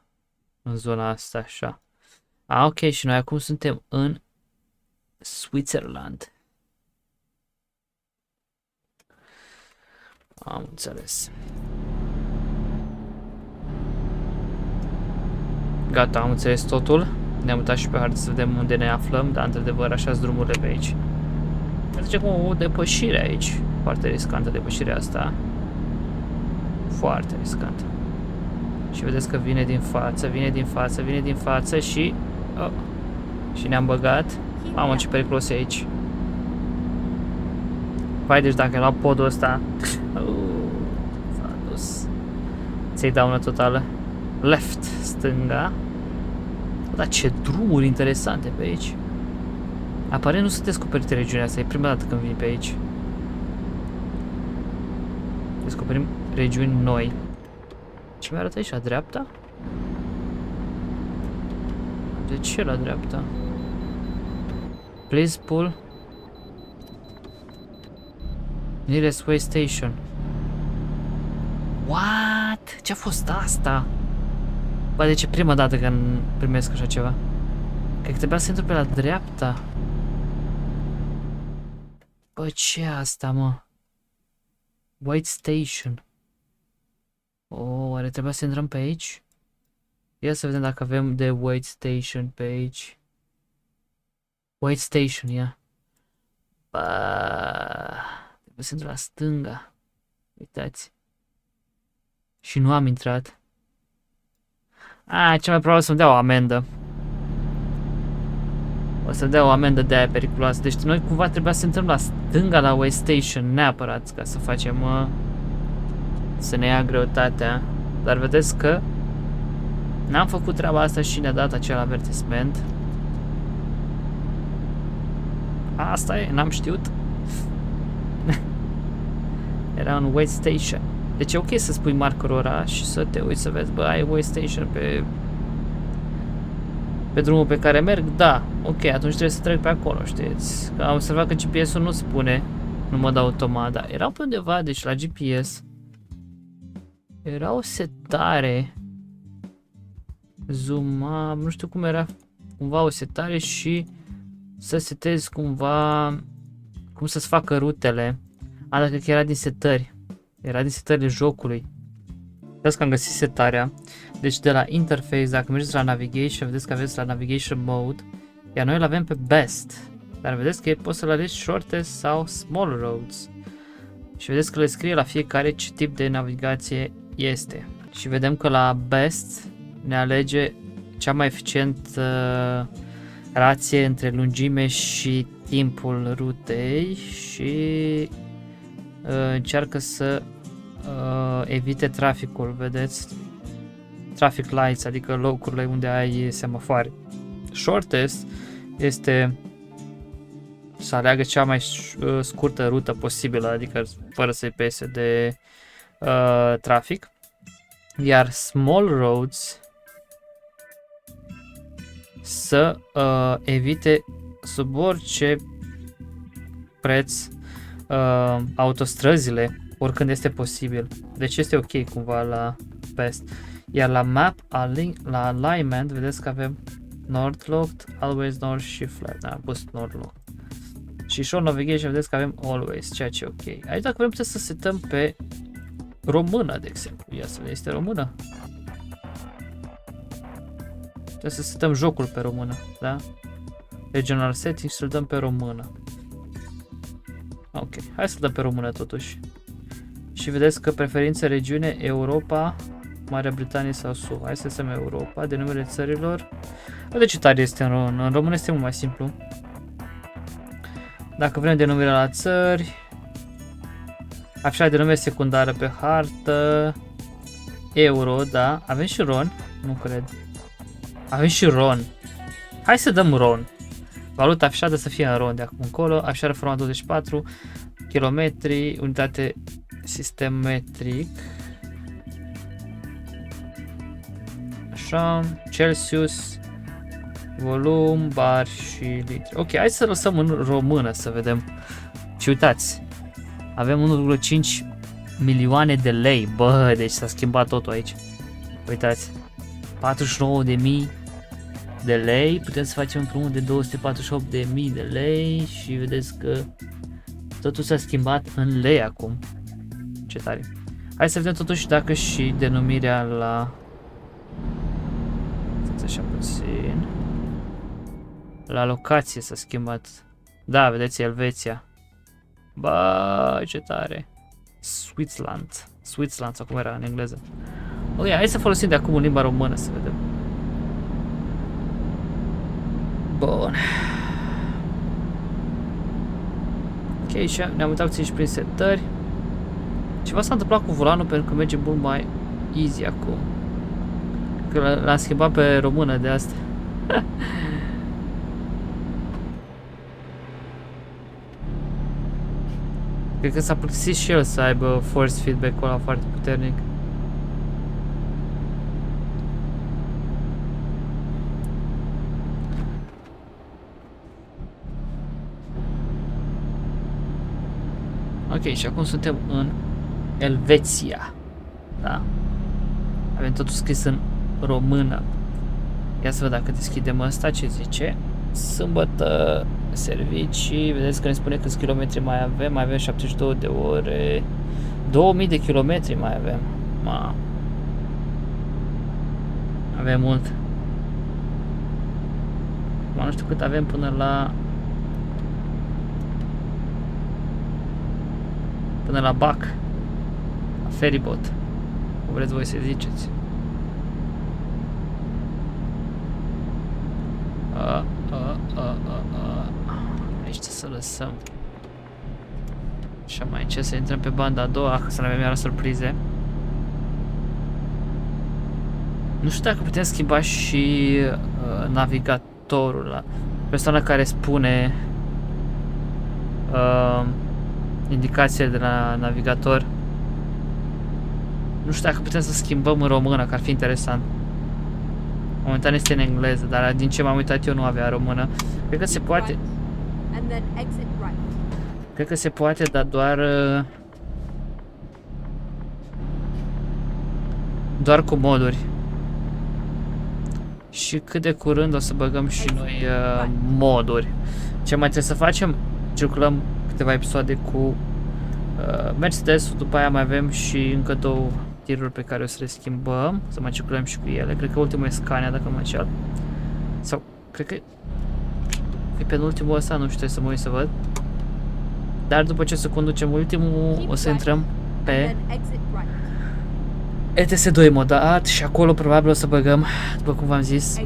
în zona asta, așa. Ok, și noi acum suntem în Switzerland. Am înțeles. Gata, am înțeles totul. Ne-am uitat și pe hartă să vedem unde ne aflăm, dar într-adevăr așa-s drumurile pe aici. Merge cu o depășire aici. Foarte riscantă depășirea asta. Foarte riscantă. Și vedeți că vine din față, vine din față și... și ne-am băgat. Mamă, ce periculos e aici. Vai, deci dacă e la podul ăsta... s-a dus. Ți-ai daună totală. Left, stânga. Dar ce drumuri interesante pe aici. Aparent nu sunt descoperite regiunea asta, e prima dată când vin pe aici. Descoperim regiuni noi. Ce mi arată aici, la dreapta? De ce la dreapta? Please pull nearest way station. What? Ce-a fost asta? Bă, deci e prima dată când primesc așa ceva. Cred că trebuia să intru pe la dreapta. Bă, ce asta, mă? White Station. Oare trebuia să intrăm pe aici? Ia să vedem dacă avem de White Station pe aici. White Station, ia. Bă, trebuie să intru la stânga. Uitați. Și nu am intrat. Cel mai probabil să-mi dea o amendă. O să-mi dea o amendă de aia periculoasă. Deci noi cumva trebuia să intrăm la stânga la Way Station neapărat ca să facem să ne ia greutatea. Dar vedeți că n-am făcut treaba asta și ne-a dat acel avertisment. Asta e, n-am știut. Era un Way Station. Deci e ok să spui markerul ăla și să te uiți să vezi, bă, ai Way Station pe drumul pe care merg? Da, ok, atunci trebuie să trec pe acolo, știți? Că am observat că GPS-ul nu spune, nu mă dau automat, dar erau pe undeva, deci la GPS era o setare, zooma, nu știu cum era, cumva o setare și să setezi cumva cum să-ți facă rutele. Dacă că era din setări. Era din setările jocului. Vedeți că am găsit setarea. Deci de la interface, dacă mergeți la navigation, vedeți că aveți la navigation mode. Iar noi îl avem pe best. Dar vedeți că poți să-l alegi shortest sau small roads. Și vedeți că le scrie la fiecare ce tip de navigație este. Și vedem că la best ne alege cea mai eficientă rație între lungime și timpul rutei și încearcă să evite traficul, vedeți? Traffic lights, adică locurile unde ai semafoare. Shortest este să aleagă cea mai scurtă rută posibilă, adică fără să-i pese de trafic. Iar small roads să evite sub orice preț autostrăzile oricând este posibil. Deci este ok cumva la best. Iar la map, la alignment, vedeți că avem north locked, always north și flat. Am pus north locked. Și short navigation, vedeți că avem always, ceea ce e ok. Aici dacă vrem putem să setăm pe română, de exemplu. Ia să vedem, este română. Trebuie să setăm jocul pe română, da? Regional settings, să-l dăm pe română. Ok, hai să-l dăm pe română totuși. Și vedeți că preferință regiune Europa, Marea Britanie sau SUA. Hai să lăsăm Europa, denumele țărilor. De ce tare este în română, este mult mai simplu. Dacă vrem denumirea la țări, Afșa de nume secundară pe hartă. Euro, da. Avem și RON? Nu cred. Avem și RON. Hai să dăm RON. Valuta afișată să fie în RON de acum încolo. Afișare format 24. Kilometri. Unitate sistem metric. Așa. Celsius. Volum, bar și litri. Ok, hai să lăsăm în română să vedem. Și uitați. Avem 1,5 milioane de lei. Bă, deci s-a schimbat totul aici. Uitați. 49.000 de lei. Putem să facem împrumut de 248.000 de lei. Și vedeți că totul s-a schimbat în lei acum. Ce tare. Hai să vedem totuși dacă și denumirea la... Stați așa puțin. La locație s-a schimbat. Da, vedeți, Elveția. Bă, ce tare. Switzerland. Switzerland, sau cum era în engleză. Ok, hai să folosim de acum în limba română să vedem. Bun. Ok, și ne-am uitat puțin și prin setări. Ceva s-a întâmplat cu volanul pentru că merge mult mai easy acum. Că l-am schimbat pe română de asta. Cred că s-a plictisit și el să aibă force feedback-ul ăla foarte puternic. Ok, și acum suntem în Elveția. Da. Avem totul scris în română. Ia să văd dacă deschidem ăsta, ce zice. Sâmbătă, servicii, vedeți că ne spune câți kilometri mai avem 72 de ore, 2000 de kilometri mai avem. Avem mult. Nu știu cât avem până la Bac, la feribot, cum vreți voi să ziceți. Aici să lăsăm. Așa, mai încet să intrăm pe banda a doua, să ne avem iară surprize. Nu știu dacă putem schimba și navigatorul la persoana care spune indicațiile de la navigator. Nu știu dacă putem să schimbăm în română, că ar fi interesant. Momentan este în engleză, dar din ce m-am uitat eu nu avea română. Cred că se poate. And then exit right. Cred că se poate, dar doar cu moduri. Și cât de curând o să băgăm și noi moduri. Ce mai trebuie să facem? Circulăm câteva episoade cu Mercedes-ul, după aia mai avem și încă două tiruri pe care o să le schimbăm, să mai circulăm și cu ele. Cred că ultimul e Scania, dacă mă înșel. Sau, cred că e penultimul ăsta, nu știu, să mă uit să văd. Dar după ce să conducem ultimul, o să intrăm pe ETS2 modat și acolo probabil o să băgăm, după cum v-am zis,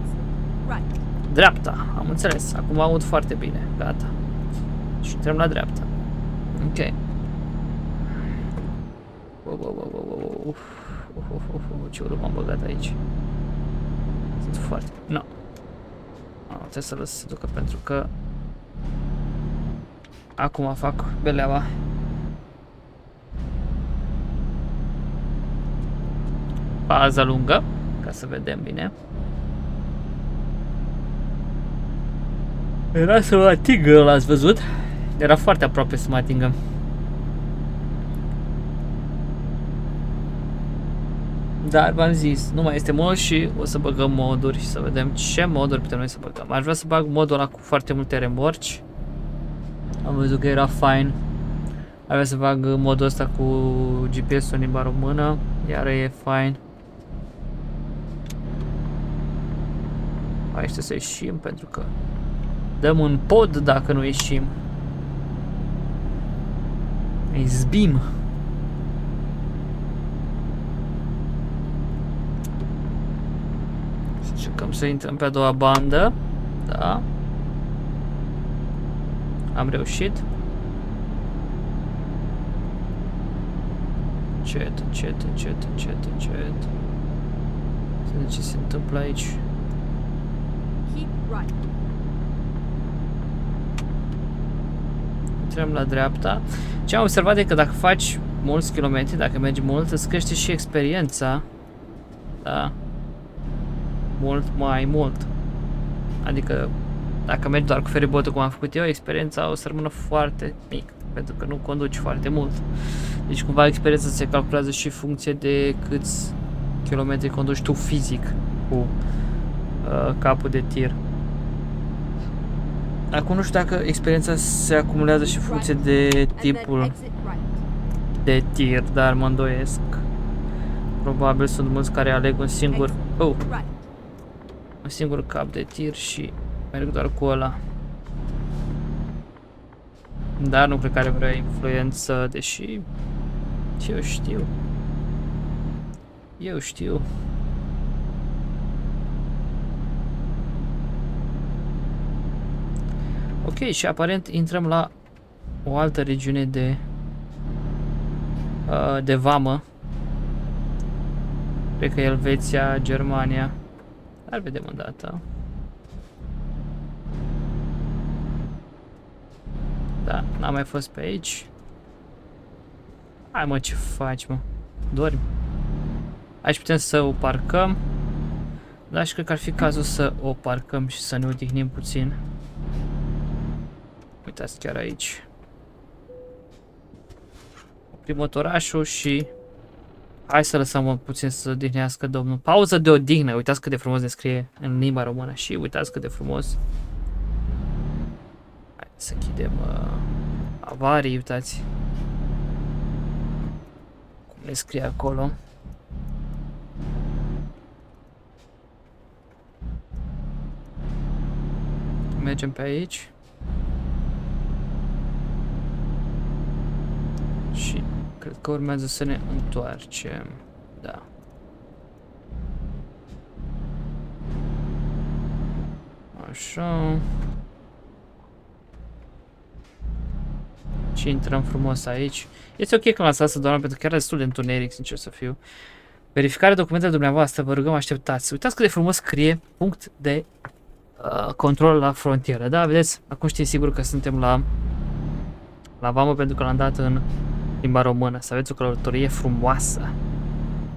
dreapta. Am înțeles, acum aud foarte bine, gata. Și intrăm la dreapta. Ok. Ce urmă m-am băgat aici. Sunt foarte... No. Trebuie să lăs să ducă pentru că acum fac beleaua. Paza lungă, ca să vedem bine. Era să mă atingă, l-ați văzut? Era foarte aproape să mă atingă. Dar v-am zis, nu mai este mod și o să băgăm moduri și să vedem ce moduri putem noi să băgăm. Aș vrea să bag modul ăla cu foarte multe remorci. Am văzut că era fine. Aș vrea să bag modul ăsta cu GPS-ul în limba română. Iar e fine. Aici trebuie să ieșim pentru că dăm un pod dacă nu ieșim. Izbim. Încercăm să intrăm pe a doua bandă. Da. Am reușit. Încet, încet, încet, încet, încet. Să vedem ce se întâmplă aici. Keep right. Intrăm la dreapta. Ce am observat e că dacă faci mulți kilometri, dacă mergi mult, îți crește și experiența. Da. Mult mai mult. Adică dacă mergi doar cu feribotul cum am făcut eu, experiența o să rămână foarte mică, pentru că nu conduci foarte mult. Deci cumva experiența se calculează și în funcție de câți kilometri conduci tu fizic cu capul de tir. Acum nu știu dacă experiența se acumulează și în funcție de And then tipul exit right. de tir, dar mă îndoiesc. Probabil sunt mulți care aleg un singur, Right. un singur cap de tir și merg doar cu ăla. Dar nu cred că are vreo influență, deși eu știu. Eu știu. Ok, și aparent intrăm la o altă regiune de vamă. Cred că Elveția, Germania. Dar vedem o dată. Da, n-am mai fost pe aici. Hai mă, ce faci, mă? Dormi. Aici putem să o parcăm. Dar și cred că ar fi cazul să o parcăm și să ne odihnim puțin. Uitați chiar aici. Oprim motorașul și hai să lăsăm puțin să odihnească domnul. Pauză de odihnă. Uitați cât de frumos ne scrie în limba română și uitați cât de frumos. Hai să închidem avarii, uitați. Cum ne scrie acolo. Mergem pe aici. Și cred că urmează să ne întoarcem. Da. Așa. Și intrăm frumos aici. Este ok că l-ați lăsat doamna, pentru că era destul de întuneric, sincer să fiu. Verificarea documentelor dumneavoastră, vă rugăm, așteptați. Uitați cât de frumos scrie punct de control la frontieră. Da, vedeți? Acum știi sigur că suntem la vamă, pentru că l-am dat în limba română. Să aveți o călătorie frumoasă.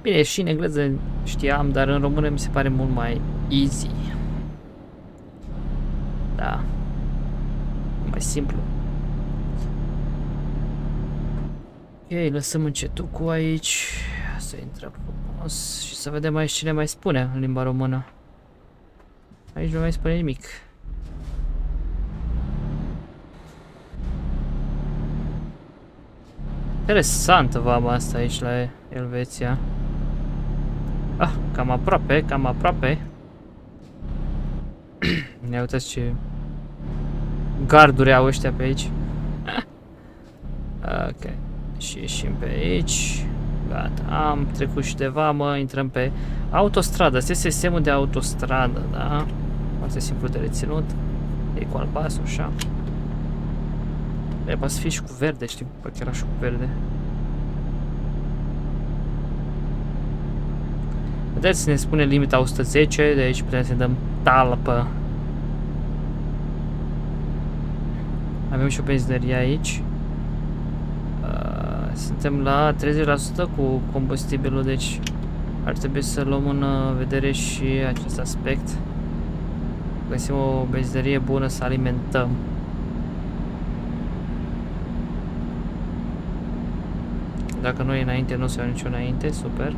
Bine, și în engleză știam, dar în română mi se pare mult mai easy. Da. Mai simplu. Ok, lăsăm încetul cu aici. Să intrăm frumos și să vedem aici cine mai spune în limba română. Aici nu mai spune nimic. Interesantă vama asta aici la Elveția. Ah, cam aproape, cam aproape. Ne uitați ce garduri au ăștia pe aici. Ok. Și ieșim pe aici. Gata, am trecut și de vamă, intrăm pe autostradă. Asta este sistemul de autostradă, da? Foarte simplu de reținut. E cu albastru, așa. Trebuie să fie și cu verde, știu, că era și cu verde. Vedeți, ne spune limita 110, de aici putem să dăm talpă. Avem și o benzinărie aici. Suntem la 30% cu combustibilul, deci ar trebui să luăm în vedere și acest aspect. Găsim o benzinărie bună să alimentăm. Dacă nu e înainte, nu se ia nicio înainte, super.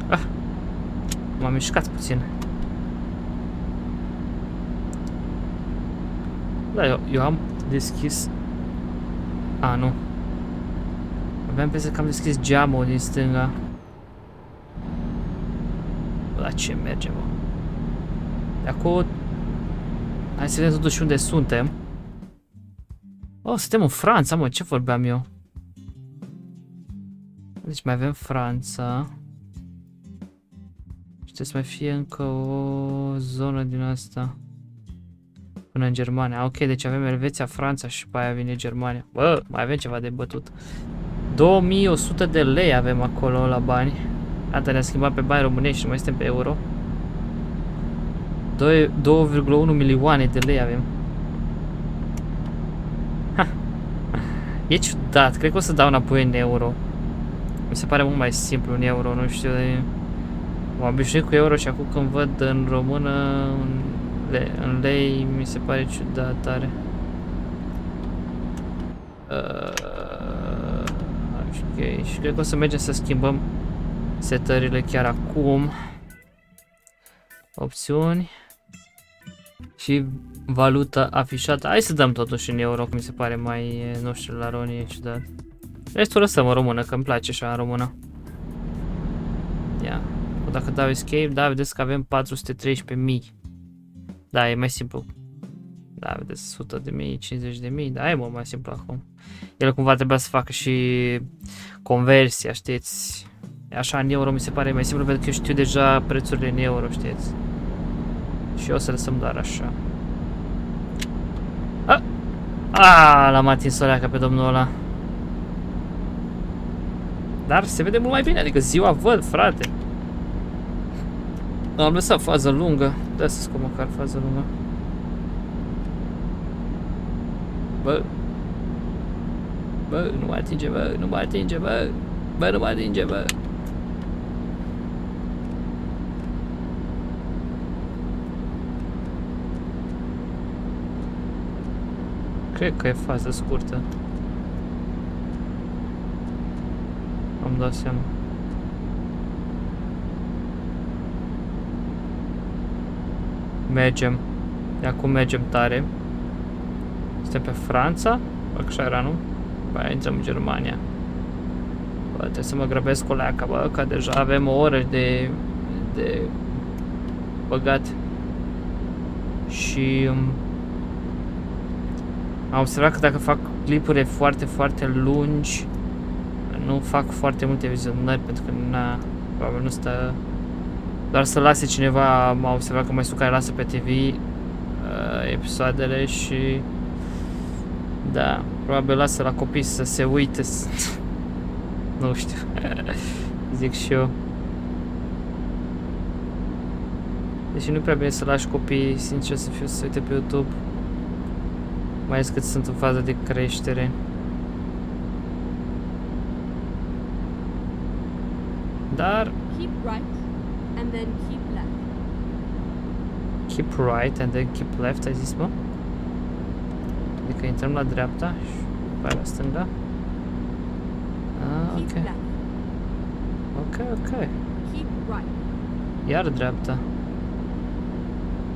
Ah, m-am mișcat puțin. Da, eu am deschis... A, nu. Aveam impresia că am deschis geamul din stânga. La ce mergem, mă? De acolo... Hai să vedem totuși unde suntem. Oh, suntem în Franța, mă, ce vorbeam eu? Deci mai avem Franța. Și trebuie să mai fie încă o zonă din asta. Până în Germania. Ok, deci avem Elveția, Franța și pe aia vine Germania. Bă, mai avem ceva de bătut. 2100 de lei avem acolo la bani. Atâta ne-a schimbat pe bani românești și nu mai suntem pe euro. 2,1 milioane de lei avem. Ha. E ciudat, cred că o să dau înapoi în euro. Mi se pare mult mai simplu în euro, nu știu. M-am obișnuit cu euro și acum când văd în română, în lei, mi se pare ciudat tare. Ok, și cred că o să mergem să schimbăm setările chiar acum. Opțiuni. Și valuta afișată. Hai să dăm totuși în euro, că mi se pare mai, nu știu, la Roni e ciudat. Restul lăsăm în română, că îmi place așa în română. Ia. Dacă dau escape, da, vedeți că avem 413.000. Da, e mai simplu. Da, vedeți, 100.000, 50.000, da, e mult mai simplu acum. El cumva trebuia să facă și conversia, știți? Așa în euro mi se pare mai simplu, pentru că eu știu deja prețurile în euro, știți? Și o să lăsăm doar așa. L-am atins o leacă pe domnul ăla. Dar se vede mult mai bine, adică ziua văd, frate. Am lăsat fază lungă. Da, să scot măcar fază lungă. Bă. Bă, nu mă atinge, bă, nu mă atinge, bă. Bă, nu mă atinge, bă. Cred că e fază scurtă. Am dat seama. Mergem. De acum mergem tare. Suntem pe Franța? Bă, așa era, nu? Bă, intrăm în Germania. Bă, trebuie să mă grăbesc o leacă, bă, că deja avem o oră de băgat. Și am observat că dacă fac clipuri foarte, foarte lungi, nu fac foarte multe vizionări, pentru că probabil nu stă. Doar să lase cineva, m-a observat că mai sunt care lasă pe TV episoadele și da, probabil lasă la copii să se uite. Nu știu. Zic și eu. Deși nu e prea bine să lași copiii, sincer să fiu, să se uite pe YouTube. Mai ales cât sunt în fază de creștere. Dar Keep right and then keep left. keep right and then keep left, ai zis, mă? Adică intrăm la dreapta și după aia la stânga. Ah, Keep ok. left. Ok, ok. Keep right. Iar dreapta.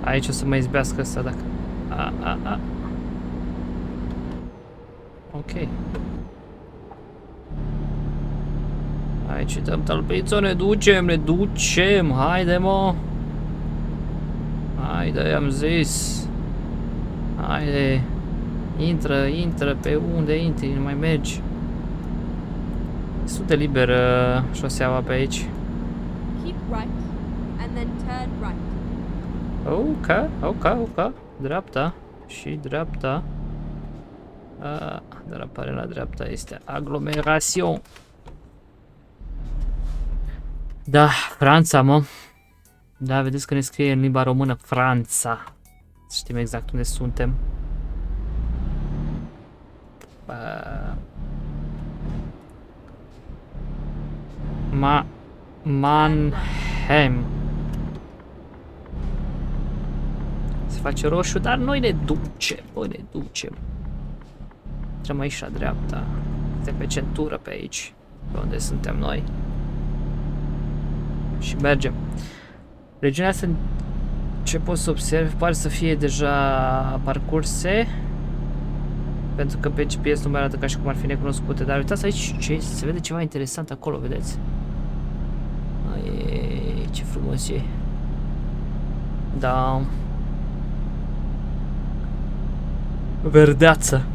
Aici o să mă izbească ăsta dacă... Ok. Aici dăm talpiță, ne ducem, haide mă. Haide, am zis. Haide. Intră pe unde intri, nu mai mergi. Sunt de liberă șoseaua pe aici. Keep right and then turn right. Ok. Dreapta. Și dreapta. Dar apare la dreapta este aglomerațion. Da, Franța, mă. Da, vedeți că ne scrie în limba română Franța. Să știm exact unde suntem. Mannheim. Se face roșu, dar noi ne ducem. Intrăm aici la dreapta. Suntem pe centură pe aici, pe unde suntem noi. Și mergem. Regiunea asta, ce pot să observ, pare să fie deja parcurse. Pentru că pe GPS nu mai arată ca și cum ar fi necunoscute. Dar uitați aici, se vede ceva interesant acolo, vedeți? Ai, ce frumos e. Da. Verdeață.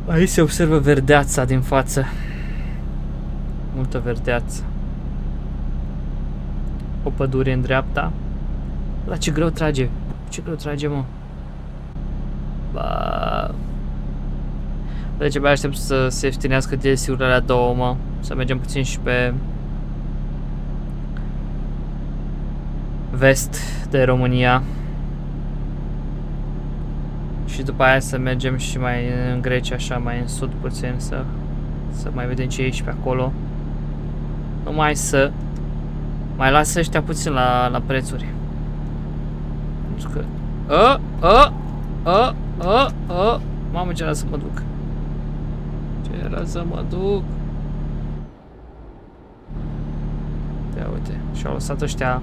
Aici se observă verdeața din față. Multă verdeață. O pădure în dreapta. La ce greu trage. Ce greu trage, mă. Ba... Deci abia aștept să se ieftinească DLC-urile alea două, mă. Să mergem puțin și pe... vest de România. Și după aia să mergem și mai în Grecia, așa, mai în sud puțin, să mai vedem ce e și pe acolo. Numai să mai lasă ăștia puțin la prețuri. Pentru că... Mamă, ce era să mă duc. Ce era să mă duc. Ia uite, și-au lăsat ăștia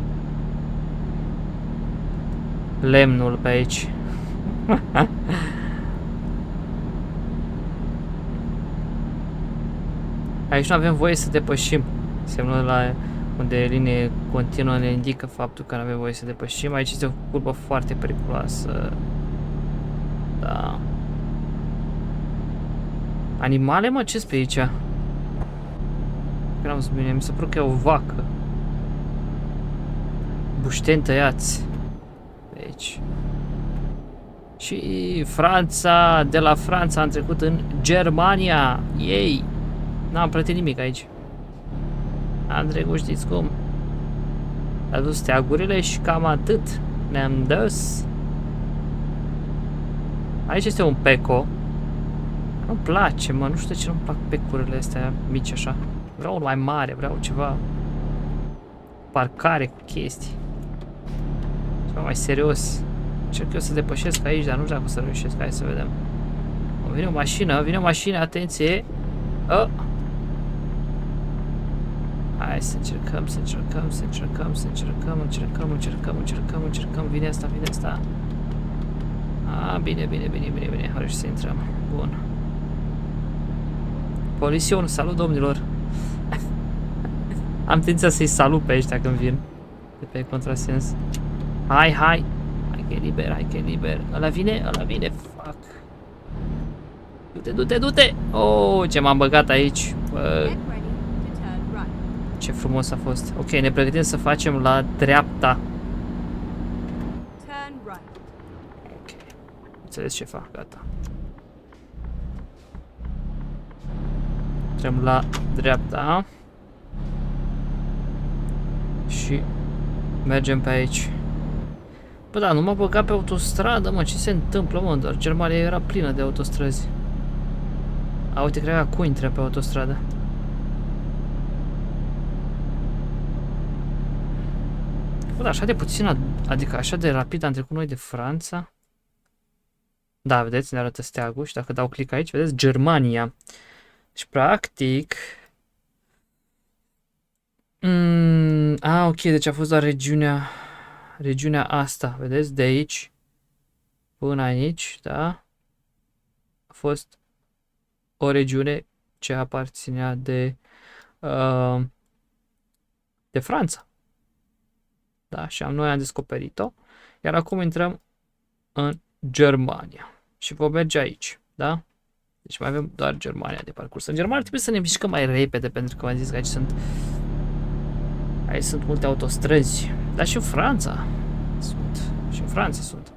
lemnul pe aici. Aici nu avem voie să depășim. Semnul la unde e linie continuă ne indică faptul că nu avem voie să depășim. Aici este o curbă foarte periculoasă. Da. Animale, mă, ce-s pe aici? Că n-am zis bine, mi se pare că e o vacă. Bușteni tăiați. De aici. Și Franța, de la Franța am trecut în Germania. Ei! N-am plătit nimic aici. Am trecut, știți cum? A dus steagurile și cam atât. Ne-am dus. Aici este un peco. Nu-mi place, mă, nu știu de ce nu-mi plac pecurile astea mici așa. Vreau unul mai mare, vreau ceva. Parcare cu chestii. Ceva mai serios. Încerc eu să depășesc aici, dar nu știu dacă o să reușesc. Hai să vedem. Vine o mașină, atenție. Hai să încercăm. Vine asta. Bine. Hai să intrăm. Bun. Polițion, salut domnilor. Am tendința să-i salut pe ăștia când vin. De pe contrasens. Hai. Hai că e liber. Ăla vine. Fuck. Du-te. Oh, ce m-am băgat aici. Get ready to turn right. Ce frumos a fost. Ok, ne pregătim să facem la dreapta. Turn right. Ok. Înțeles ce fac, gata. Trem la dreapta. Și mergem pe aici. Bă, da, nu m-a băgat pe autostradă, mă, ce se întâmplă, mă, doar Germania era plină de autostrăzi. Uite, cred că acum intră pe autostradă. Bă, da, așa de puțin, adică așa de rapid am trecut noi de Franța. Da, vedeți, ne arată steagul și dacă dau click aici, vedeți, Germania. Deci, practic... ok, deci a fost doar regiunea asta, vedeți, de aici până aici, da? A fost o regiune ce aparținea de Franța. Da, și noi am descoperit-o, iar acum intrăm în Germania și vom merge aici, da? Deci mai avem doar Germania de parcurs. În Germania trebuie să ne mișcăm mai repede, pentru că v-am zis că aici sunt multe autostrăzi. Dar și în Franța sunt.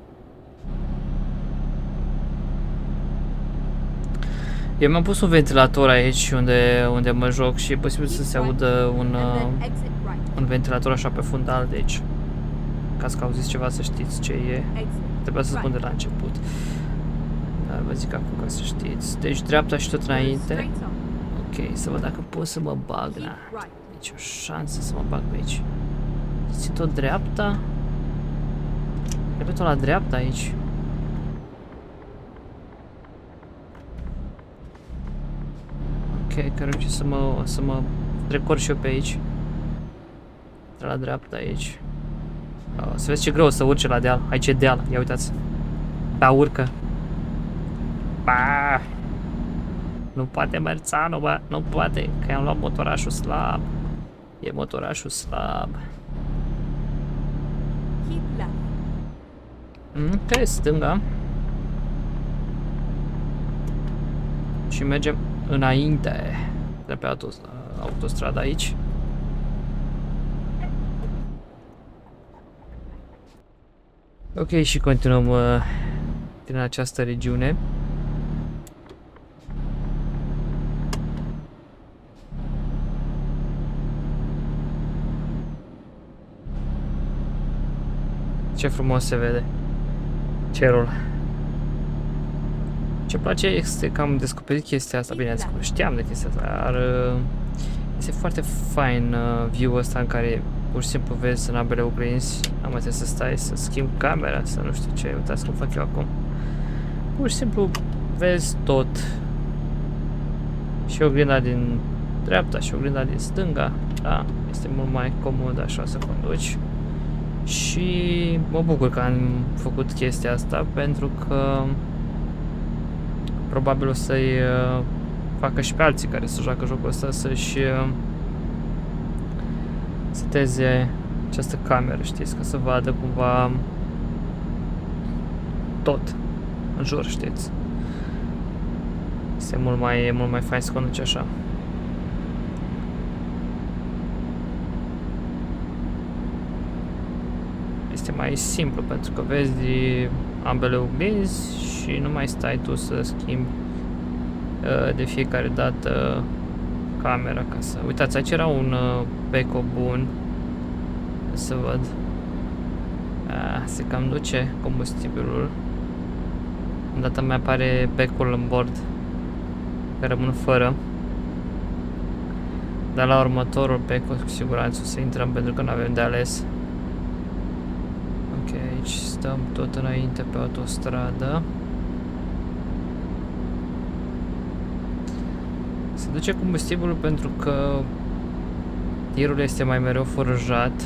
Eu mi-am pus un ventilator aici unde mă joc și e posibil să se audă un ventilator așa pe fundal de aici. Ca să auziți ceva, să știți ce e. Trebuia să spun de la început. Dar vă zic acum ca să știți. Deci dreapta și tot înainte. Ok, să văd dacă pot să mă bag. Deci o șansă să mă bag pe aici. Țin tot dreapta. E tot la dreapta aici. Ok, că reuși să mă trecor și eu pe aici. La dreapta aici. Să vezi ce greu o să urce la deal. Aici e deal, ia uitați. Da, urcă. Ba! Nu poate Merțanu, bă, nu poate, că i-am luat motorașul slab. E motorașul slab. Ok, stânga. Și mergem înainte. De pe autostrada aici. Ok, și continuăm din această regiune. Ce frumos se vede cerul. Ce place este că am descoperit chestia asta, bine, știam de chestia asta, dar este foarte fain view-ul ăsta în care pur și simplu vezi în ambele oglinzi. Am mai să stai să schimb camera, să nu știu ce, uitați cum fac eu acum. Pur și simplu vezi tot. Și oglinda din dreapta și oglinda din stânga, da, este mult mai comod așa să conduci. Și mă bucur că am făcut chestia asta pentru că probabil o să-i facă și pe alții care să joacă jocul ăsta să-și seteze această cameră, știți, ca să vadă cumva tot în jur, știți. Este mult mai fain să conduci așa. Este mai simplu pentru că vezi ambele oglinzi și nu mai stai tu să schimbi de fiecare dată camera ca să... Uitați, aici era un beco bun. Să văd. Se cam duce combustibilul. În data mea apare becul în bord, că rămân fără. Dar la următorul beco cu siguranță o să intrăm pentru că nu avem de ales. Ok, aici stăm tot înainte pe autostradă. Se duce combustibilul pentru că tirul este mai mereu forjat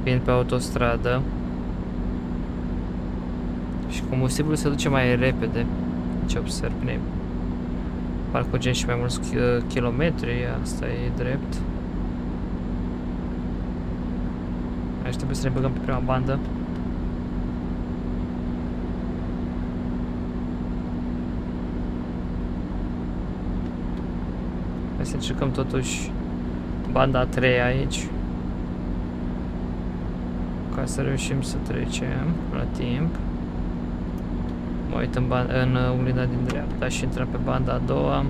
fiind pe autostradă și combustibilul se duce mai repede. Ce observ, bine, parcurgem și mai mulți kilometri, asta e drept. Aici trebuie să ne băgăm pe prima bandă. Hai să încercăm totuși banda a treia aici, ca să reușim să trecem la timp. Mă uit în oglinda din dreapta și intrăm pe banda a doua.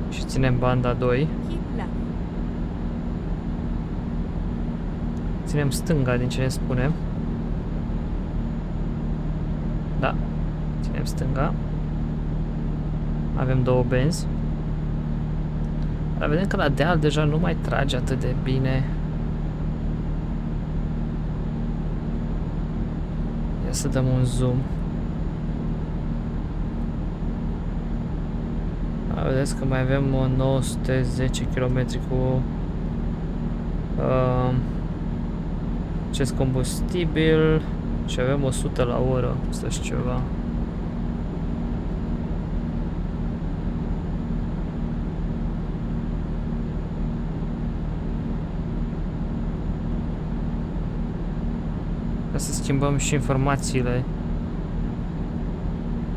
Și ținem banda 2. Keep left. Ținem stânga din ce ne spune. Da, ținem stânga. Avem două benzi. Dar vedem că la deal deja nu mai trage atât de bine. Ia să dăm un zoom. Vedeți că mai avem 910 km cu acest combustibil și avem 100 la oră, asta și ceva. Ca să schimbăm și informațiile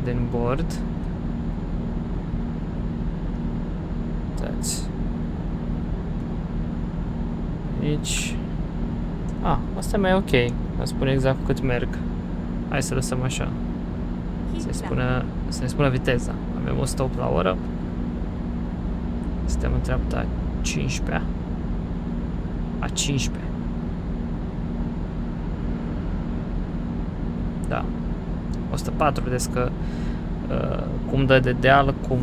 din bord. Uitați. Aici. Asta e mai ok. Îmi spune exact cât merg. Hai să lăsăm așa. Să ne spună viteza. Avem 108 la oră. Suntem în treapta 15-a. A 15. Da. 104, vedeți că cum dă de deal, cum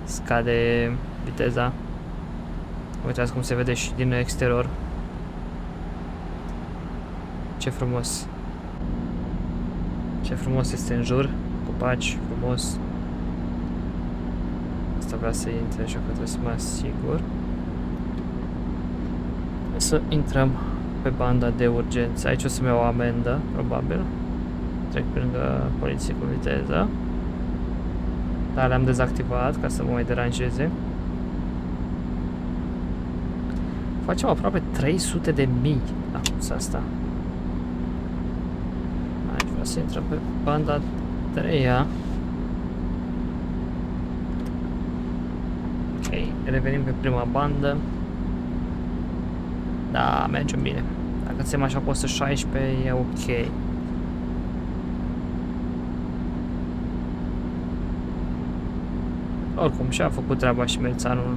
scade viteza. Uitați cum se vede și din exterior. Ce frumos. Ce frumos este în jur. Copaci, frumos. Asta vrea să intre și eu că trebuie să mă asigur. Să intrăm pe banda de urgență. Aici o să-mi iau o amendă, probabil. Trec pe lângă poliție cu viteză. Dar le-am dezactivat ca să mă mai deranjeze. Facem aproape 300.000 la cursa asta. Aici vreau să intrăm pe banda 3-a. Ok, revenim pe prima bandă. Da, mergem bine. Dacă ținem așa cu 116, e ok. Oricum, și-a făcut treaba și Melțanul.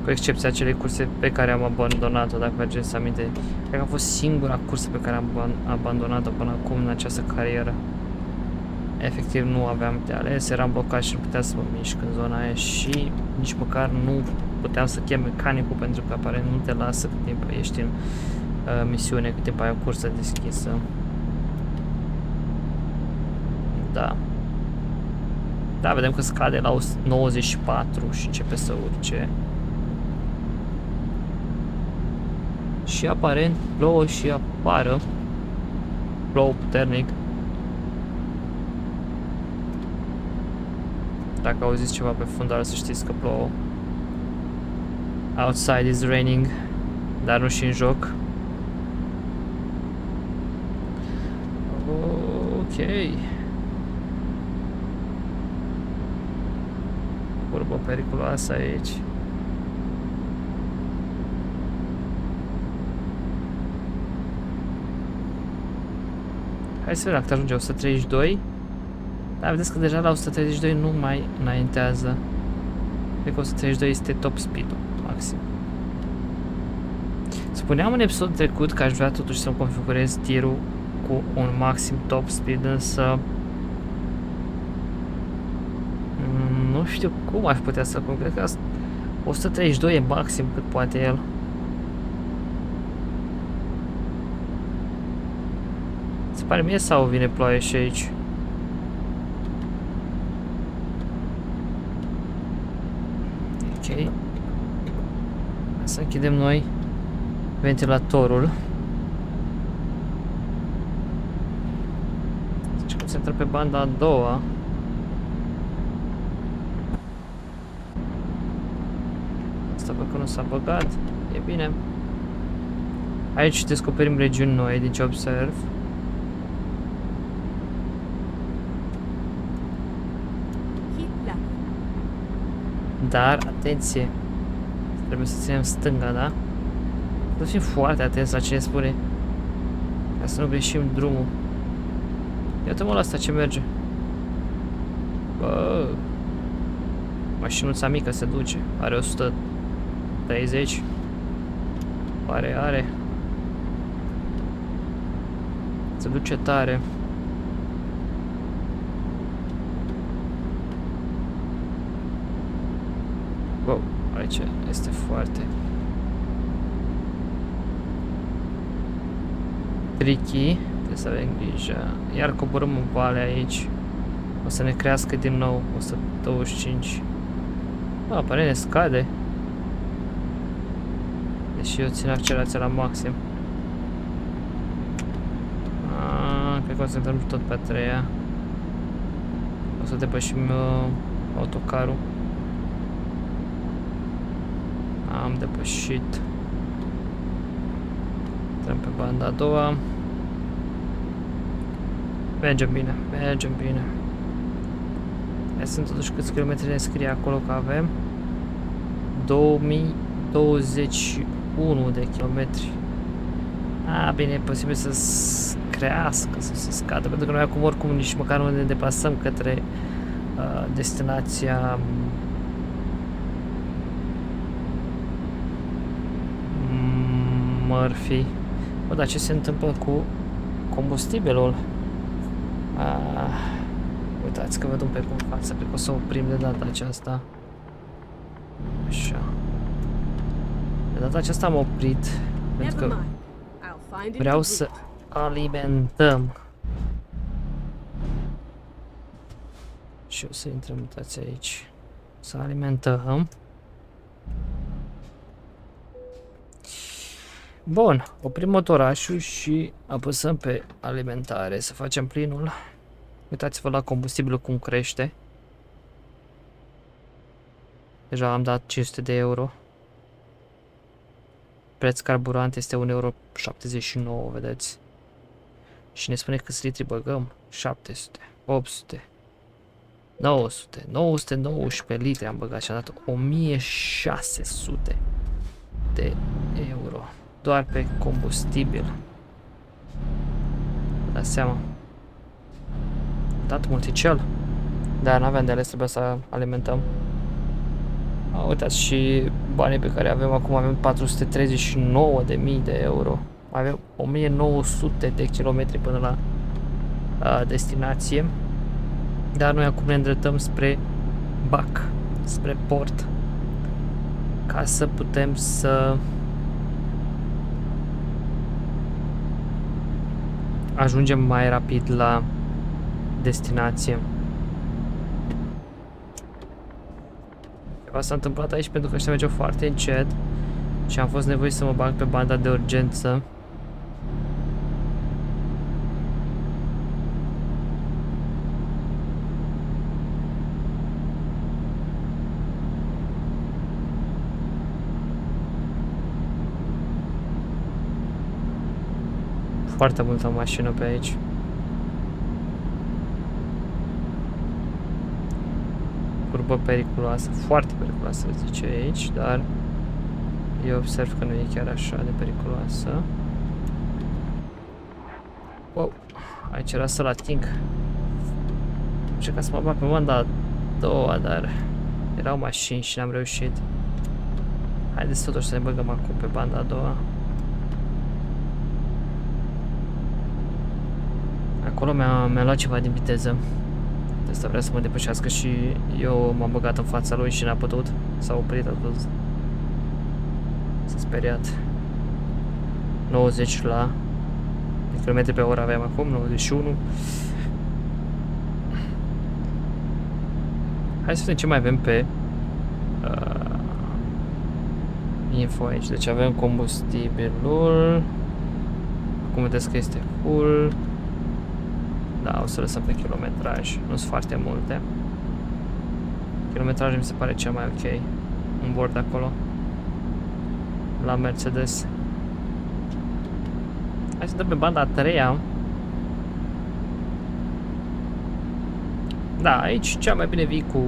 Cu excepția acelei curse pe care am abandonat-o, dacă vă aduceți aminte. Cred că a fost singura cursă pe care am abandonat-o până acum în această carieră. Efectiv nu aveam de ales, eram blocat și nu puteam să mă mișc în zona aia și nici măcar nu puteam să chem mecanicul pentru că aparent nu te lasă cât timp ești în misiune, cât timp ai o cursă deschisă. Da. Da, vedem că scade la 94 și începe să urce. Și aparent plouă și apară. Plouă puternic. Dacă auziți ceva pe fundal, să știți că plouă. Outside is raining, dar nu și în joc. Ok. Curbă periculoasă aici. Hai să vedem dacă ajunge 132. Dar vedeți că deja la 132 nu mai înaintează. Cred că 132 este top speed-ul maxim. Spuneam în episodul trecut că aș vrea totuși să-mi configurez tirul cu un maxim top speed, însă nu știu cum aș putea să pun. Cred că 132 e maxim cât poate el. Se pare mie sau vine ploaie și aici? Ok. Hai să închidem noi ventilatorul. Deci cum se intră pe banda a doua. Asta pentru că nu s-a băgat. E bine. Aici descoperim regiuni noi, din ce observ. Keep left. Dar, atenție, trebuie să ținem stânga, da? Să fim foarte atenți la ce ne spune, ca să nu greșim drumul. Iată-mă la asta ce merge. Bă, mașinuța mică se duce, are 130. Are. Se duce tare. Wow, aici este foarte tricky, trebuie să avem grijă. Iar coborâm în vale aici. O să ne crească din nou 125. Aparent ne scade. Deși eu țin accelerația la maxim. Cred că o să intrăm tot pe a treia. O să depășim autocarul. Am depășit. Intrăm pe banda a doua. Mergem bine. Hai să totuși câți kilometri ne scrie acolo că avem. 2021 de kilometri. Bine, e posibil să crească, să se scadă, pentru că noi acum oricum nici măcar nu ne deplasăm către destinația Murphy. Bă, dar ce se întâmplă cu combustibilul? Uitați că văd un pic în față, cred că o să oprim de data aceasta. Așa. De data aceasta am oprit, pentru că vreau să alimentăm. Și o să intrăm, uitați aici. Să alimentăm. Bun, oprim motorașul și apăsăm pe alimentare, să facem plinul. Uitați-vă la combustibilul cum crește. Deja am dat 500 de euro. Preț carburant este 1,79 euro, vedeți. Și ne spune câți litri băgăm. 700, 800. 919 litri am băgat și am dat 1600 de euro. Doar pe combustibil. Dați seama. Dat multicel. Dar n-aveam de ales, trebuia să alimentăm. Uitați și banii pe care avem acum, avem 439.000 de euro. Avem 1900 de kilometri până la destinație. Dar noi acum ne îndreptăm spre Bac, spre port, ca să putem să ajungem mai rapid la destinație. Ceva s-a întâmplat aici pentru că ăștia mergeau foarte încet și am fost nevoit să mă bag pe banda de urgență. Foarte multă mașină pe aici. Curbă periculoasă, foarte periculoasă zice aici, dar eu observ că nu e chiar așa de periculoasă. Wow, aici era să-l ating. Încerca să mă bag pe banda a doua, dar erau mașini și n-am reușit. Haideți totuși să ne băgăm acum pe banda a doua. Acolo mi-a luat ceva din viteză. De asta vrea să mă depășească și eu m-am băgat în fața lui și n-a putut. S-a oprit atunci. S-a speriat. 90 la km pe oră aveam acum, 91. Hai să vedem ce mai avem pe info aici. Deci avem combustibilul. Acum vedeți că este full. Da, o să lăsăm pe kilometraj, nu sunt foarte multe. Kilometrajul mi se pare cel mai ok. Un bord acolo. La Mercedes. Hai să dăm pe banda a treia. Da, aici cea mai bine vii cu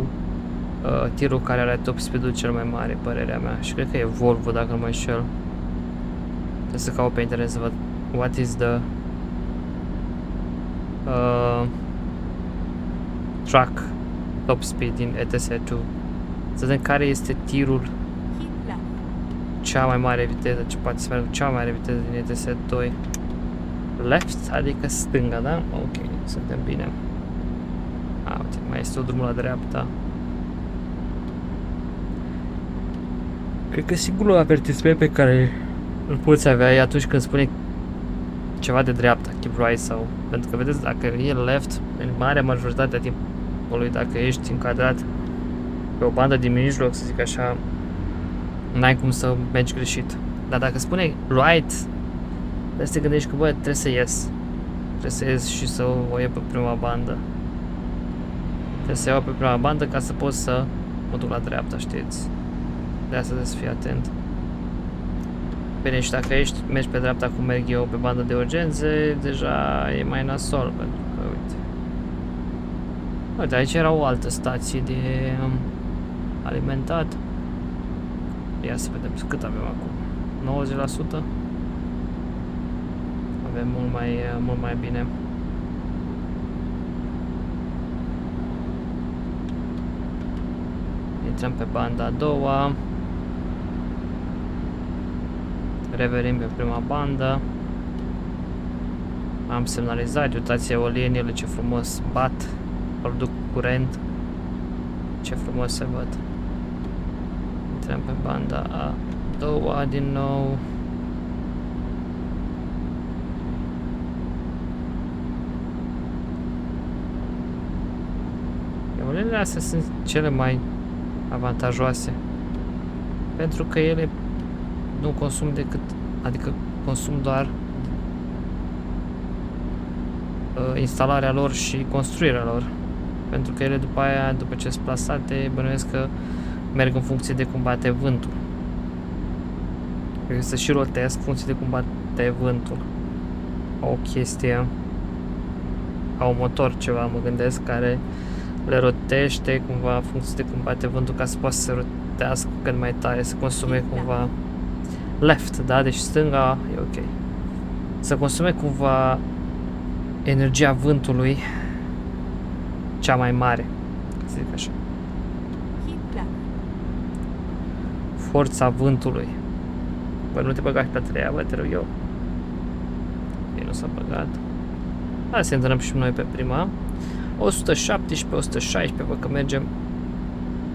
tirul care are top speed-ul cel mai mare, părerea mea. Și cred că e Volvo, dacă nu mă înșel. Trebuie să caut pe internet să văd what is the truck top speed din ETS2. Să vedem care este tirul Keep left. cea mai mare viteză, ce poate să meargă cea mai mare viteză din ETS2. Left, adică stânga, da? Ok, suntem bine. Uite, mai este o drumul la dreapta. Cred că singurul avertisment pe care îl poți avea e atunci când spune ceva de dreapta, keep right sau... Pentru că vedeți, dacă e left, în marea majoritatea timpului, dacă ești încadrat pe o bandă din mijloc, să zic așa, n-ai cum să mergi greșit. Dar dacă spune right, trebuie să te gândești că, bă, trebuie să ies. Trebuie să ies și să o iau pe prima bandă. Trebuie să iau pe prima bandă ca să pot să mă duc la dreapta, știți? De asta trebuie să fii atent. Bine, și dacă mergi pe dreapta cum merg eu pe bandă de urgențe, deja e mai nasol, pentru că, uite. Uite, aici era o altă stație de alimentat. Ia să vedem cât avem acum. 90%. Avem mult mai bine. Intrăm pe banda a doua. Revenim pe prima bandă. Am semnalizat, uitați eolienile ce frumos bat, produc curent. Ce frumos se văd. Intrăm pe banda a doua din nou. Eolienile astea sunt cele mai avantajoase, pentru că ele nu consum decât, adică consum doar instalarea lor și construirea lor, pentru că ele după aia, după ce sunt plasate, bănuiesc că merg în funcție de cum bate vântul. Cred că se și rotesc în funcție de cum bate vântul. O chestie, au un motor ceva, mă gândesc, care le rotește cumva în funcție de cum bate vântul ca să poată să se rotească cât mai tare, să consume cumva left, da? Deci stânga e ok. Să consume cumva energia vântului cea mai mare, să zic așa. Keep left. Forța vântului. Bă, nu te băga și pe a treia, bă, te rog eu. Ei nu s-a băgat. Hai să intrăm și noi pe prima. 117, 116, văd că mergem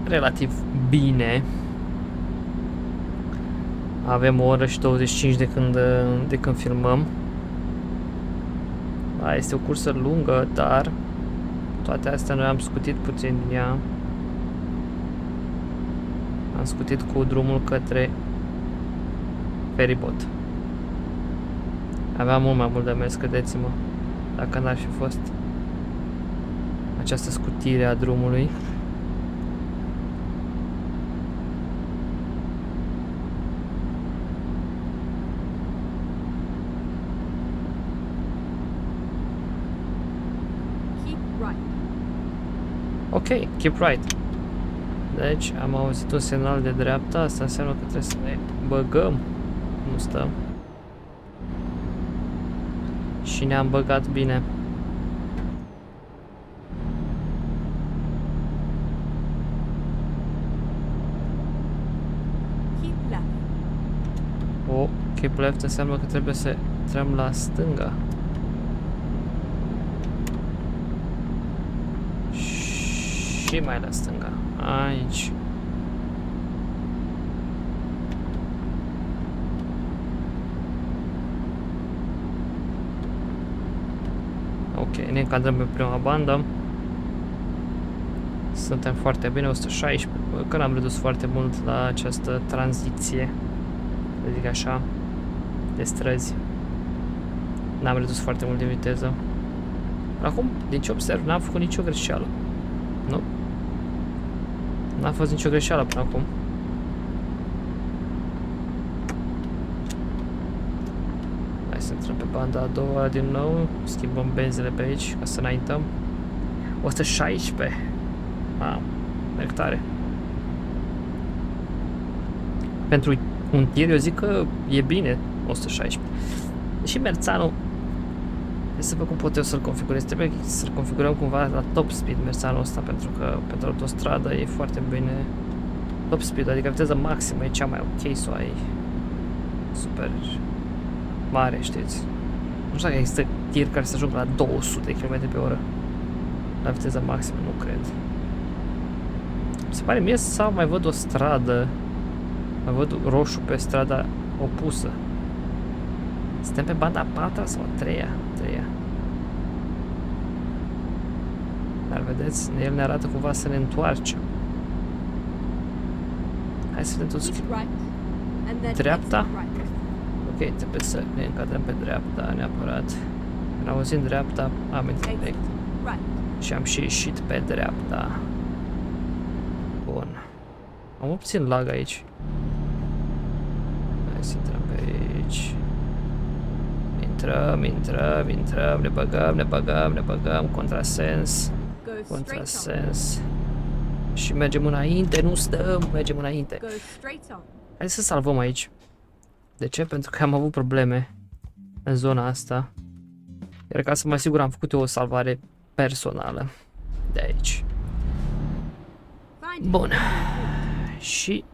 relativ bine. Avem o oră și 25 de când filmăm. Da, este o cursă lungă, dar toate astea noi am scutit puțin din ea. Am scutit cu drumul către feribot. Aveam mult mai mult de mers, credeți-mă, dacă n-ar fi fost această scutire a drumului. Keep right. Ok, keep right. Deci am auzit un semnal de dreapta, asta înseamnă că trebuie să ne băgăm. Nu stăm. Și ne-am băgat bine. Keep left. O, keep left înseamnă că trebuie să intrăm la stânga. Și mai la stânga. Aici. Ok, ne încadrăm pe prima bandă. Suntem foarte bine, 116, că n-am redus foarte mult la această tranziție, să zic așa, de străzi. N-am redus foarte mult de viteză. Acum, din ce observ, n-am făcut nicio greșeală. Nu. N-a fost nicio greșeală până acum. Hai să intrăm pe banda a doua din nou. Schimbăm benzile pe aici ca să înaintăm. 116. Mamă, merg tare. Pentru un tir eu zic că e bine 116. Și Merzano, să văd cum pot eu să-l configurez. Trebuie să-l configurăm cumva la top speed Merzano ăsta, pentru că pentru autostradă e foarte bine top speed, adică viteza maximă e cea mai ok să o ai super mare, știți. Nu știu dacă există tir care să ajungă la 200 km pe oră la viteza maximă, nu cred. Mi se pare mie sau mai văd o stradă, mai văd roșu pe strada opusă. Suntem pe banda a 4 sau a 3-a? 3-a. Dar vedeți, el ne arată cumva să ne întoarcem. Hai să vedem toți. Keep right. And then Dreapta? exit right. Ok, trebuie să ne încadrăm pe dreapta neapărat. Când auzim dreapta, am intrat direct. Right. Și am și ieșit pe dreapta. Bun. Am puțin lag aici. Hai să intrăm pe aici. Intrăm, ne băgăm, contrasens, Go straight on. contrasens. Și mergem înainte, nu stăm, mergem înainte. Go straight on. Hai să salvăm aici. De ce? Pentru că am avut probleme în zona asta. Iar ca să mă asigur am făcut eu o salvare personală de aici. Find Bun. Și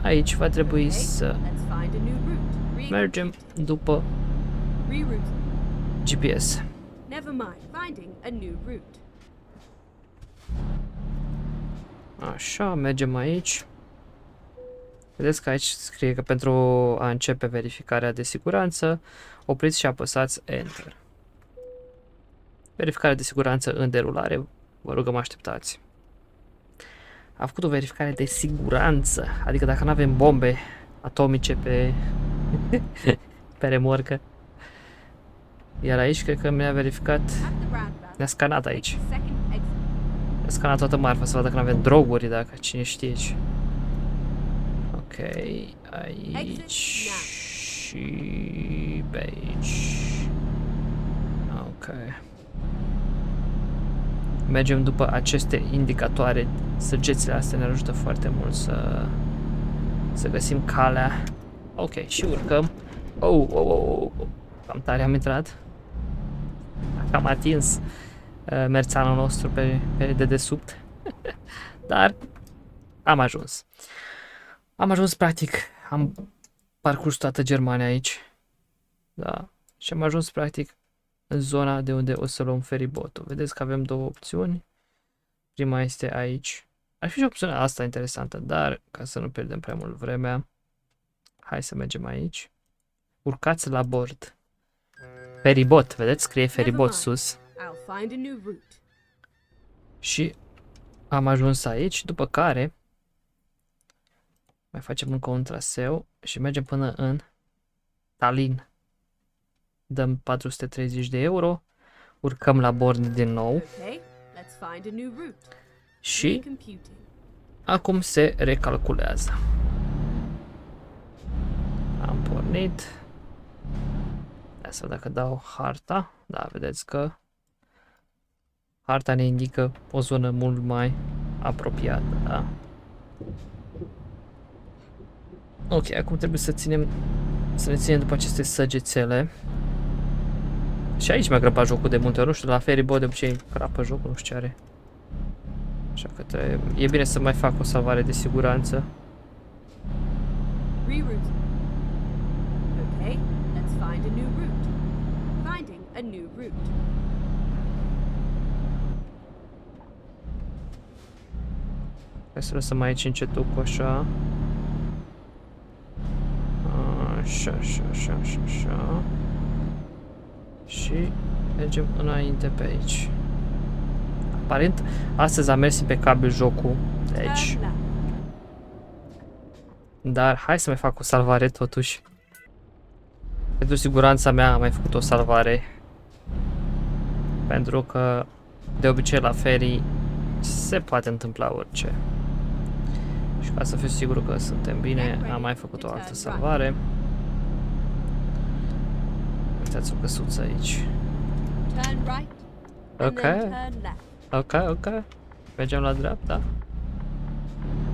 aici va trebui Okay, să let's find a new route. mergem după Reroute. GPS. Never mind. Finding a new route. Așa, mergem aici. Vedeți că aici scrie că pentru a începe verificarea de siguranță, opriți și apăsați Enter. Verificare de siguranță în derulare, vă rugăm așteptați. A făcut o verificare de siguranță, adică dacă nu avem bombe atomice pe, pe remorcă. Iar aici cred că mi-a verificat, At the roundabout. ne-a scanat Take aici. the second exit. Ne-a scanat toată marfa să vadă că nu avem droguri, dacă cine știe aici. Ok, aici și pe aici. Ok. mergem după aceste indicatoare. Săgețile astea ne ajută foarte mult să găsim calea. Ok, și urcăm. Cam tare am intrat. Am atins merțanul nostru pe dedesubt. Dar am ajuns. Am ajuns practic. Am parcurs toată Germania aici. Da. Și am ajuns practic în zona de unde o să luăm feribotul. Vedeți că avem două opțiuni. Prima este aici. Ar fi și opțiunea asta interesantă, dar ca să nu pierdem prea mult vremea, hai să mergem aici. Urcați la bord. Feribot, vedeți? Scrie feribot sus. I'll find a new route. Și am ajuns aici, după care mai facem încă un traseu și mergem până în Tallinn. Dăm 430 de euro, urcăm la bord din nou Okay, let's find a new route. și Computing. acum se recalculează. Am pornit. Hai să văd dacă dau harta. Da, vedeți că harta ne indică o zonă mult mai apropiată, da? Ok, acum trebuie să ne ținem după aceste săgețele. Și aici mi-a crăpat jocul de multe ori, nu știu, la feribot de obicei crapă jocul, nu știu ce are. Așa că e bine să mai fac o salvare de siguranță. Reroute. Okay, let's find a new route. Finding a new route. Hai să lăsăm aici încetucul așa. Așa. Și mergem înainte pe aici. Aparent, astăzi a mers impecabil jocul de aici. Turn left. Dar hai să mai fac o salvare totuși. Pentru siguranța mea am mai făcut o salvare. Pentru că de obicei la ferii se poate întâmpla orice. Și ca să fiu sigur că suntem bine, am mai făcut o altă salvare. Uitați o căsuță aici. Turn right. And Ok. then turn left. Ok. Mergem la dreapta.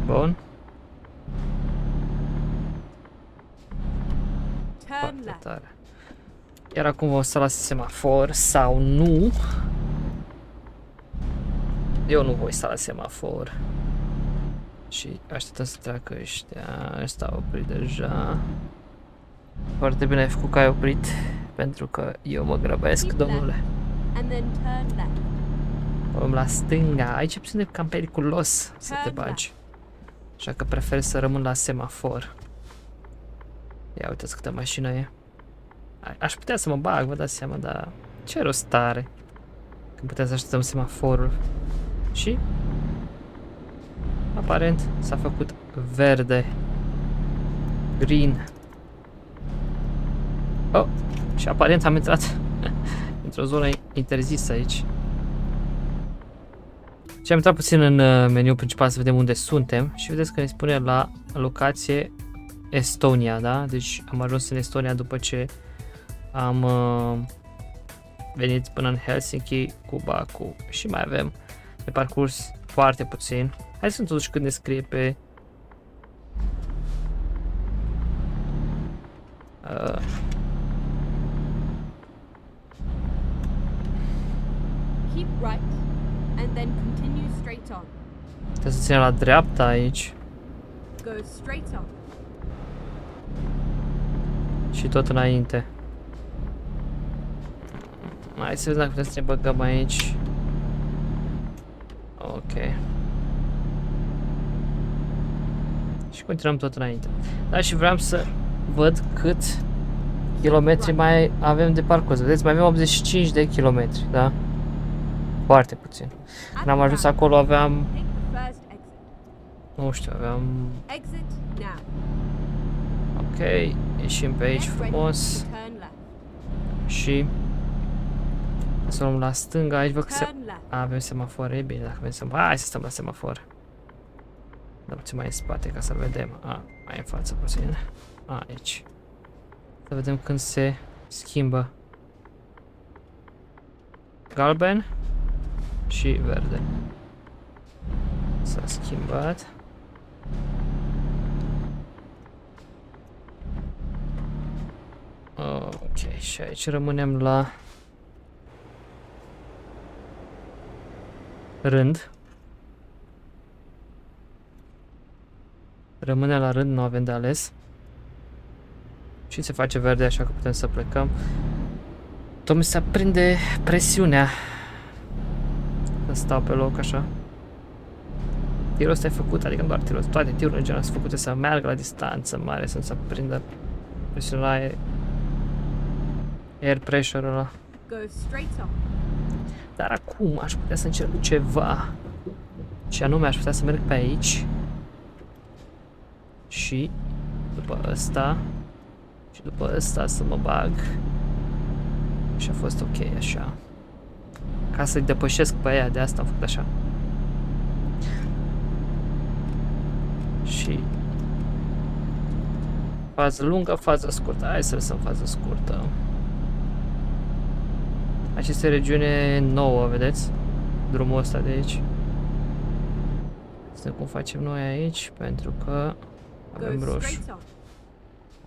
Bun. Turn Foarte left. tare. Iar acum o să las semafor sau nu. Eu nu voi sta la semafor. Și așteptăm să treacă ăștia. Ăsta a oprit deja. Foarte bine ai făcut că ai oprit. Pentru că eu mă grăbesc, domnule. And then turn left. Vom la stânga. Aici e cam periculos să te bagi. Așa că prefer să rămân la semafor. Ia uitați câtă mașină e. Aș putea să mă bag, vă dați seama, dar ce rost are când putem să așteptăm semaforul. Și aparent s-a făcut verde. Green. Oh, și aparent am intrat într-o zonă interzisă aici. Și am intrat puțin în meniul principal să vedem unde suntem și vedeți că ne spune la locație Estonia, da? Deci am ajuns în Estonia după ce am venit până în Helsinki cu Baku și mai avem de parcurs foarte puțin. Hai să totuși când ne scrie pe Keep right. And then continue straight on. trebuie să ținem la dreapta aici Go straight on. și tot înainte. Hai să vedem dacă putem să ne băgăm aici. Ok. Și continuăm tot înainte. Da, și vreau să văd cât kilometri mai avem de parcurs. Vedeți, mai avem 85 de kilometri, da? Foarte puțin. Când am ajuns acolo aveam, Take the first exit. nu știu, aveam... Exit now. Ok, ieșim pe aici Get ready frumos to turn left. și să luăm la stânga. Aici văd că se... Turn left. Avem semafoare, e bine dacă avem semafoare. Hai să stăm la semafor. Dar puțin mai în spate ca să vedem. Mai în față puțin. Aici. Să vedem când se schimbă. Galben. și verde. S-a schimbat. Ok, și aici rămânem la rând. Rămâne la rând, nu avem de ales. Și se face verde, așa că putem să plecăm. Tot mi se aprinde presiunea. Să stau pe loc așa. Tirul ăsta e făcut, adică nu doar tirul, toate tirurile în general sunt făcute să meargă la distanță mare, să nu se aprindă presiunea la air pressure-ul ăla. Go straight on. Dar acum aș putea să încerc ceva. Și anume aș putea să merg pe aici. Și după ăsta. Și după ăsta să mă bag. Și a fost ok așa. Ca să-i depășesc pe aia, de asta am făcut așa. Și fază lungă, fază scurtă. Hai să lăsăm fază scurtă. Această regiune nouă, vedeți? Drumul ăsta de aici. Să vedem cum facem noi aici, pentru că avem Go roșu. straight on.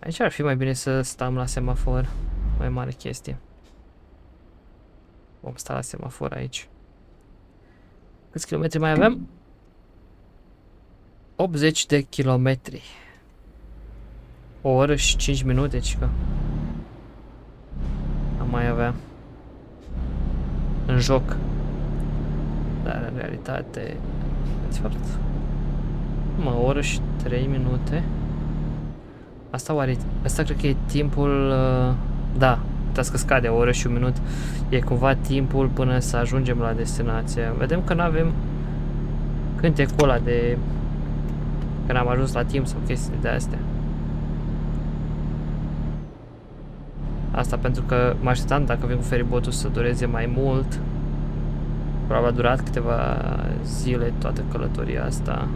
Aici ar fi mai bine să stăm la semafor. Mai mare chestie. Vom sta la semafor aici. Câți kilometri mai avem? 80 de kilometri. O oră și 5 minute, cică. Am mai avea. În joc. Dar în realitate, de fapt, o oră și 3 minute. Asta oare, asta cred că e timpul, da, uitați că scade o oră și un minut. E cumva timpul până să ajungem la destinație. Vedem că nu avem cântecul ăla de că n-am ajuns la timp sau chestii de astea. Asta pentru că mă așteptam dacă vin cu feribotul să dureze mai mult. Probabil a durat câteva zile toată călătoria asta.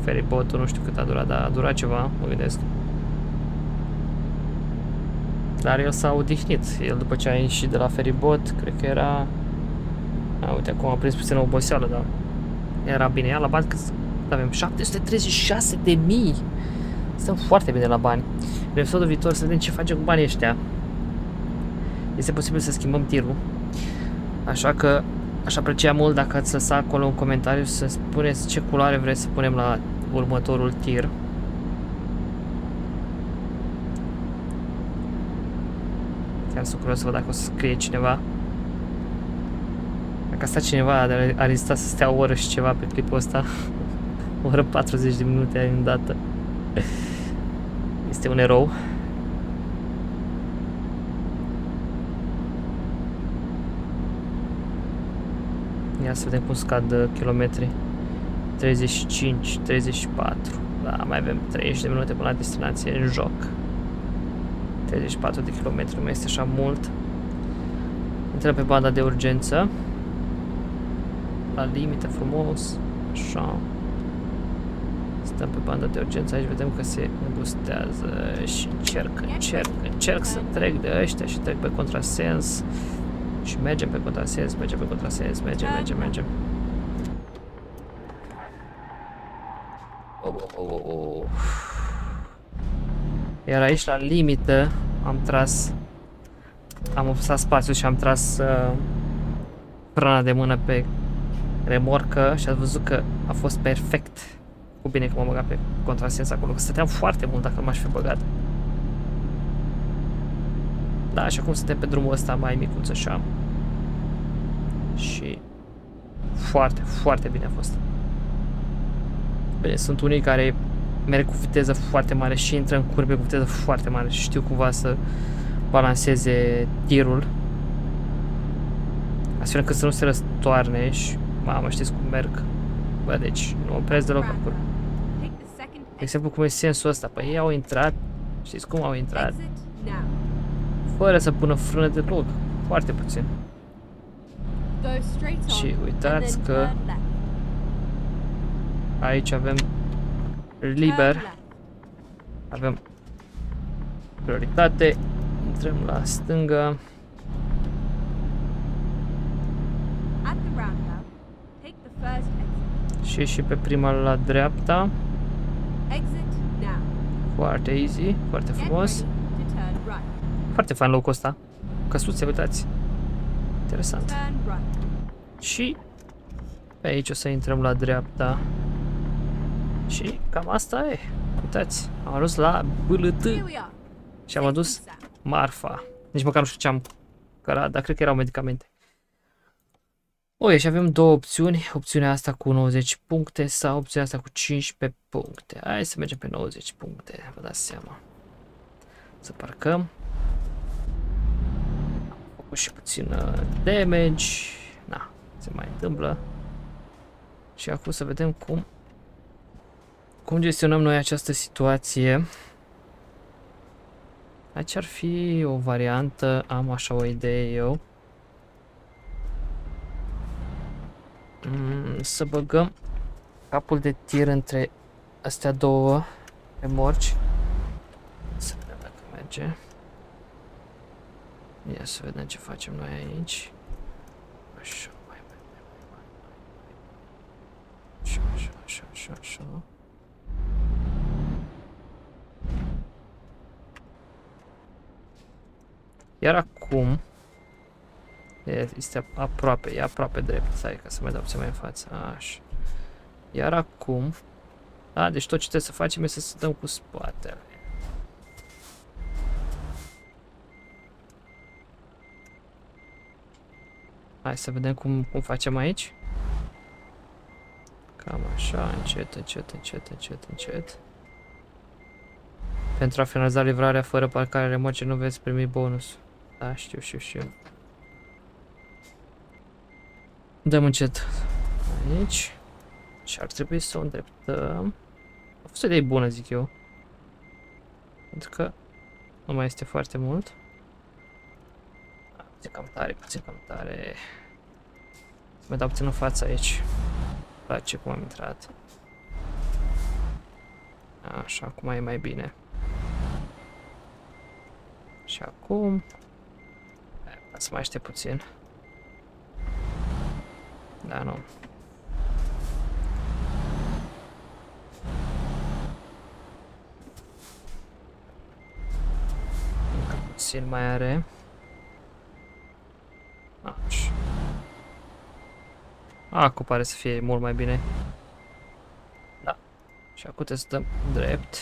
Feribotul nu știu cât a durat, dar a durat ceva, mă gândesc. Dar el s-a odihnit. El după ce a ieșit de la feribot, cred că era... uite, acum a prins puțină oboseală, dar era bine. Ia la bani cât avem? 736.000! Stăm foarte bine la bani. În episodul viitor să vedem ce facem cu banii ăștia. Este posibil să schimbăm tirul. Așa că aș aprecia mult dacă ați lăsa acolo un comentariu să spuneți ce culoare vreți să punem la următorul tir. Chiar sunt curios să văd dacă o să scrie cineva. Dacă a stat cineva, a rezistat să stea o oră și ceva pe clipul ăsta. O oră 40 de minute îndată. Este un erou. Ia să vedem cum scad kilometri. 35, 34. Da, mai avem 30 de minute până la destinație în joc. 34 de kilometri, nu este așa mult. Intrăm pe banda de urgență. La limită frumos. Așa. Stăm pe banda de urgență, aici vedem că se îngustează și încerc să trec de ăștia și trec pe contrasens. Și mergem pe contrasens, mergem. Iar aici la limită am tras, am obsat spațiu și am tras frâna de mână pe remorcă și ați văzut că a fost perfect. Cu bine că m-am băgat pe contrasens acolo, că stăteam foarte mult dacă nu m-aș fi băgat. Da, și acum suntem pe drumul ăsta mai micuț așa. Și foarte, foarte bine a fost. Bine, sunt unii care merg cu viteză foarte mare și intră în curbe cu viteză foarte mare și știu cumva să balanceze tirul. Astfel încât să nu se răstoarne și, mamă, știți cum merg. Bă, deci, nu opresc deloc în curbe. De exemplu, cum e sensul ăsta? Păi ei au intrat, știți cum au intrat? Fără să pună frână deloc, foarte puțin. Și uitați că aici avem liber, avem prioritate, intrăm la stânga. Și pe prima la dreapta. Exit now. Foarte easy, foarte Get frumos. ready to turn right. Foarte fain locul ăsta. Căsuțe, uitați. Interesant. Turn right. Și pe aici o să intrăm la dreapta. Și cam asta e. Uitați, am ajuns la BLT Here we are. și am adus marfa. Nici măcar nu știu ce am cărat, dar cred că erau medicamente. Ok, și avem două opțiuni. Opțiunea asta cu 90 puncte sau opțiunea asta cu 15 puncte. Hai să mergem pe 90 puncte, vă dați seama. Să parcăm. Am făcut și puțin damage. Na, se mai întâmplă. Și acum să vedem cum gestionăm noi această situație. Aici ar fi o variantă, am așa o idee eu. Să băgăm capul de tir între astea două remorci. Să vedem dacă merge. Ia să vedem ce facem noi aici. Așa, așa. Iar acum este aproape, e aproape drept. Stai ca să mai dau puțin mai în față. Așa. Iar acum, deci tot ce trebuie să facem este să dăm cu spatele. Hai să vedem cum facem aici. Cam așa, încet. Pentru a finaliza livrarea fără parcare remorce nu veți primi bonus. Da, știu. Dăm încet aici. Și ar trebui să o îndreptăm. A fost o idee bună, zic eu. Pentru că nu mai este foarte mult. Puțin cam tare. Să mai dau puțin în față aici. Îmi place cum am intrat. Așa, acum e mai bine. Și acum... Să mai aștept puțin. Da, nu. Încă puțin mai are. Așa. Acum pare să fie mult mai bine. Da. Și acum trebuie să dăm drept.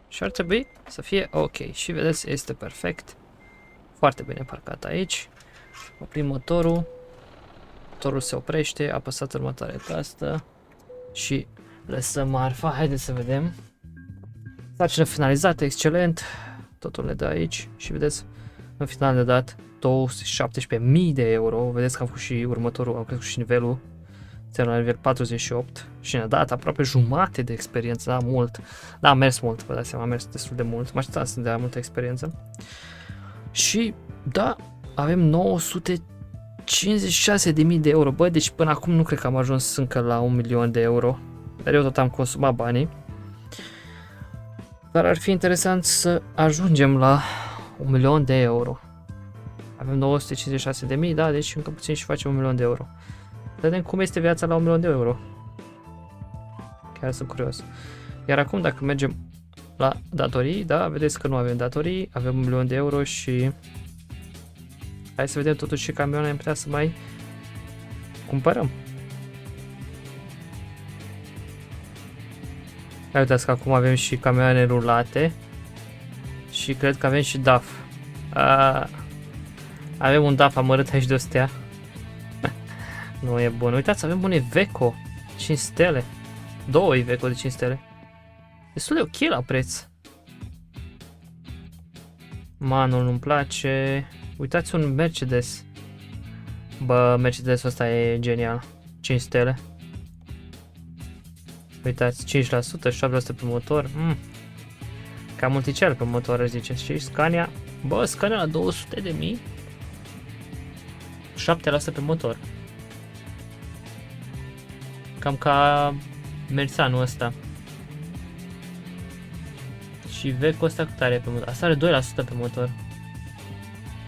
Și ar trebui să fie ok. Și vedeți, este perfect. Foarte bine parcat aici. Oprim motorul. Motorul se oprește. Apăsat următoarea tastă. Și lăsăm marfa. Haideți să vedem. Sarcină finalizată, excelent. Totul ne dă aici. Și vedeți, în final ne-a dat 217.000 de euro. Vedeți că am făcut și următorul, am crescut și nivelul. Suntem la nivel 48 și ne-a dat aproape jumate de experiență, da, mult. Da, am mers mult, vă dați seama, am mers destul de mult. Mă așteptam să dea multă experiență. Și, da, avem 956.000 de euro. Bă, deci până acum nu cred că am ajuns încă la 1.000.000 de euro. Dar eu tot am consumat banii. Dar ar fi interesant să ajungem la 1.000.000 de euro. Avem 956.000, da, deci încă puțin și facem 1.000.000 de euro. Vedem cum este viața la 1.000.000 de euro. Chiar sunt curios. Iar acum dacă mergem la datorii, da, vedeți că nu avem datorii, avem 1.000.000 de euro și... Hai să vedem totuși ce camioane am putea să mai cumpărăm. Hai, uitați că acum avem și camioane rulate. Și cred că avem și DAF. Avem un DAF amărât aici de o stea. Nu e bun. Uitați, avem un Iveco 5 stele. 2 Iveco de 5 stele. Destul de ok la preț. Manul nu-mi place. Uitați un Mercedes. Bă, Mercedesul ăsta e genial. 5 stele. Uitați, 5%, 7% pe motor. Cam multicel pe motor, ziceți. Și Scania. Bă, Scania la 200.000. 7% pe motor. Cam ca Mersanul ăsta. Și Iveco ăsta cât are pe motor? Asta are 2% pe motor.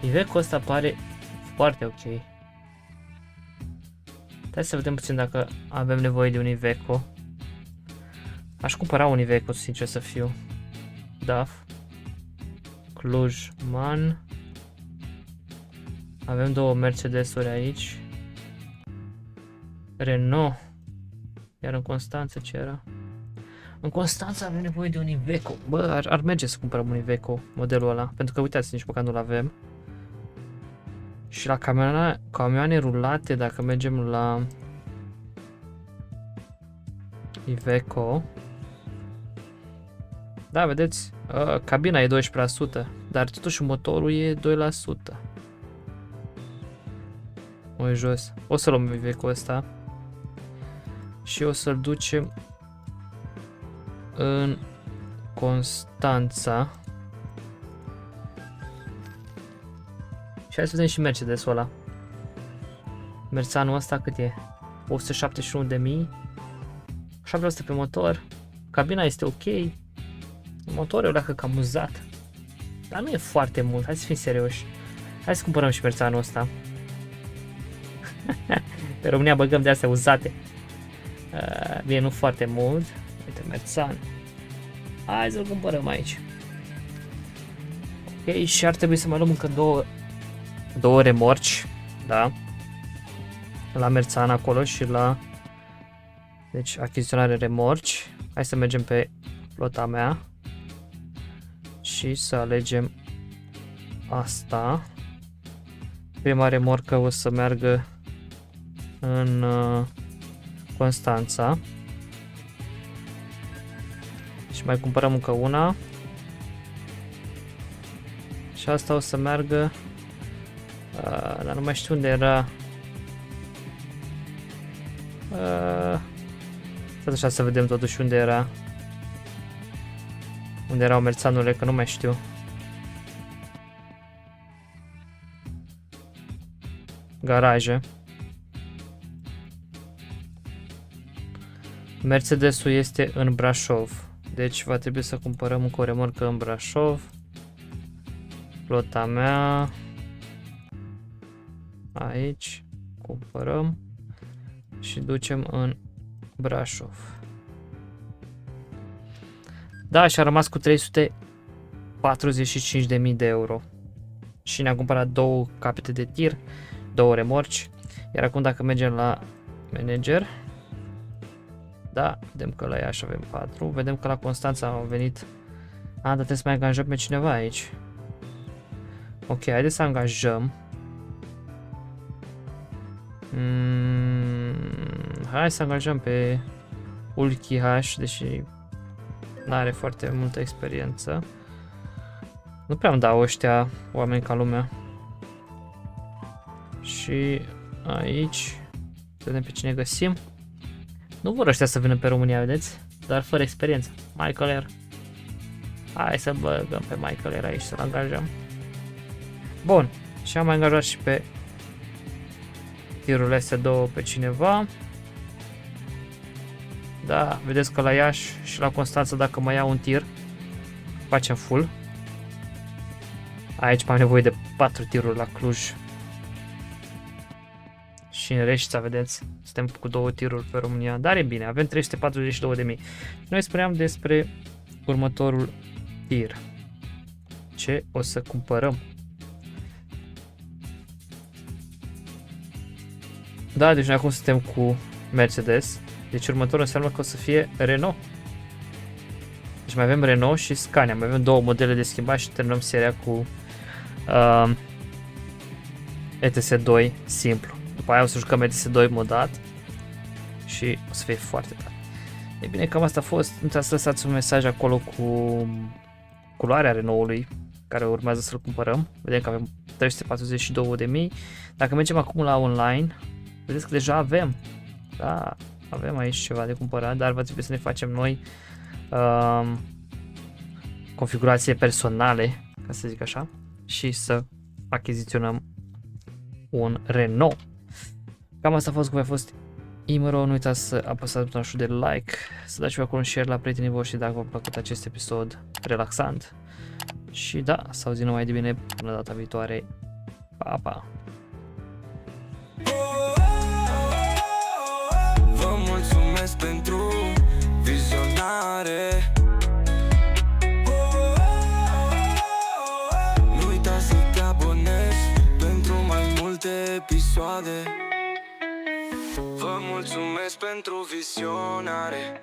Iveco ăsta pare foarte ok. Hai să vedem puțin dacă avem nevoie de un Iveco. Aș cumpăra un Iveco, sincer să fiu. DAF. Cluj, Man. Avem două Mercedes-uri aici. Renault. Iar în Constanța ce era? În Constanța avem nevoie de un Iveco. Bă, ar merge să cumpărăm un Iveco, modelul ăla. Pentru că uitați, nici măcar nu-l avem. Și la camioane rulate, dacă mergem la Iveco. Da, vedeți? Cabina e 12%, dar totuși motorul e 2%. Mai jos. O să luăm Iveco ăsta. Și o să-l ducem în Constanța. Și hai să vedem și Mercedes-ul ăla. Merțanul ăsta cât e? 171.000. 7% pe motor. Cabina este ok. Motorul dacă cam uzat. Dar nu e foarte mult. Hai să fim serioși. Hai să cumpărăm și Merțanul ăsta. Pe România băgăm de astea uzate. Bine, nu foarte mult. Uite, Merțan. Hai să-l cumpărăm aici. Ok, și ar trebui să mai luăm încă două remorci. Da. La Merțan acolo și la... Deci, achiziționare remorci. Hai să mergem pe flota mea. Și să alegem asta. Prima remorcă o să meargă în Constanța. Și mai cumpărăm încă una. Și asta o să meargă... dar nu mai știu unde era... Stați așa să vedem totuși unde era. Unde erau Merțanurile, că nu mai știu. Garaje. Mercedes-ul este în Brașov. Deci va trebui să cumpărăm încă o remorcă în Brașov. Flota mea. Aici. Cumpărăm. Și ducem în Brașov. Da, și a rămas cu 345.000 de euro. Și ne-a cumpărat două capete de tir, două remorci. Iar acum dacă mergem la manager, da, vedem că la Iași avem 4, vedem că la Constanța au venit. Dar trebuie să mai angajăm pe cineva aici. Ok, haideți să angajăm. Hai să angajăm pe Ulchi H, deși nu are foarte multă experiență. Nu prea îmi dau ăștia oameni ca lumea. Și aici să vedem pe cine găsim. Nu vor ăștia să vină pe România, vedeți? Dar fără experiență. Michael Air. Hai să băgăm pe Michael Air aici, să-l angajăm. Bun. Și am mai angajat și pe tirurile astea două pe cineva. Da, vedeți că la Iași și la Constanța dacă mai iau un tir, facem full. Aici mai am nevoie de 4 tiruri la Cluj. Și în Reșița, vedeți, suntem cu 2 tiruri pe România, dar e bine, avem 342.000. Noi spuneam despre următorul tir. Ce o să cumpărăm? Da, deci noi acum suntem cu Mercedes. Deci următorul înseamnă că o să fie Renault. Deci mai avem Renault și Scania. Mai avem două modele de schimbat și terminăm seria cu ETS2 simplu. După aia o să jucăm ETS2 modat și o să fie foarte tare. E bine, cam asta a fost. Nu trebuie să lăsați un mesaj acolo cu culoarea Renault-ului care urmează să-l cumpărăm. Vedem că avem 342.000. Dacă mergem acum la online, vedeți că deja avem. Da, avem aici ceva de cumpărat, dar va trebui să ne facem noi configurații personale, ca să zic așa, și să achiziționăm un Renault. Cam asta a fost cum a fost Imro. Nu uitați să apăsați butonul de like, să dați acolo un share la prietenii voștri dacă v-a plăcut acest episod relaxant. Și da, să auzim numai de bine până data viitoare. Pa, pa! mulțumesc pentru vizionare. Nu uita să te abonezi pentru mai multe episoade. Vă mulțumesc pentru vizionare.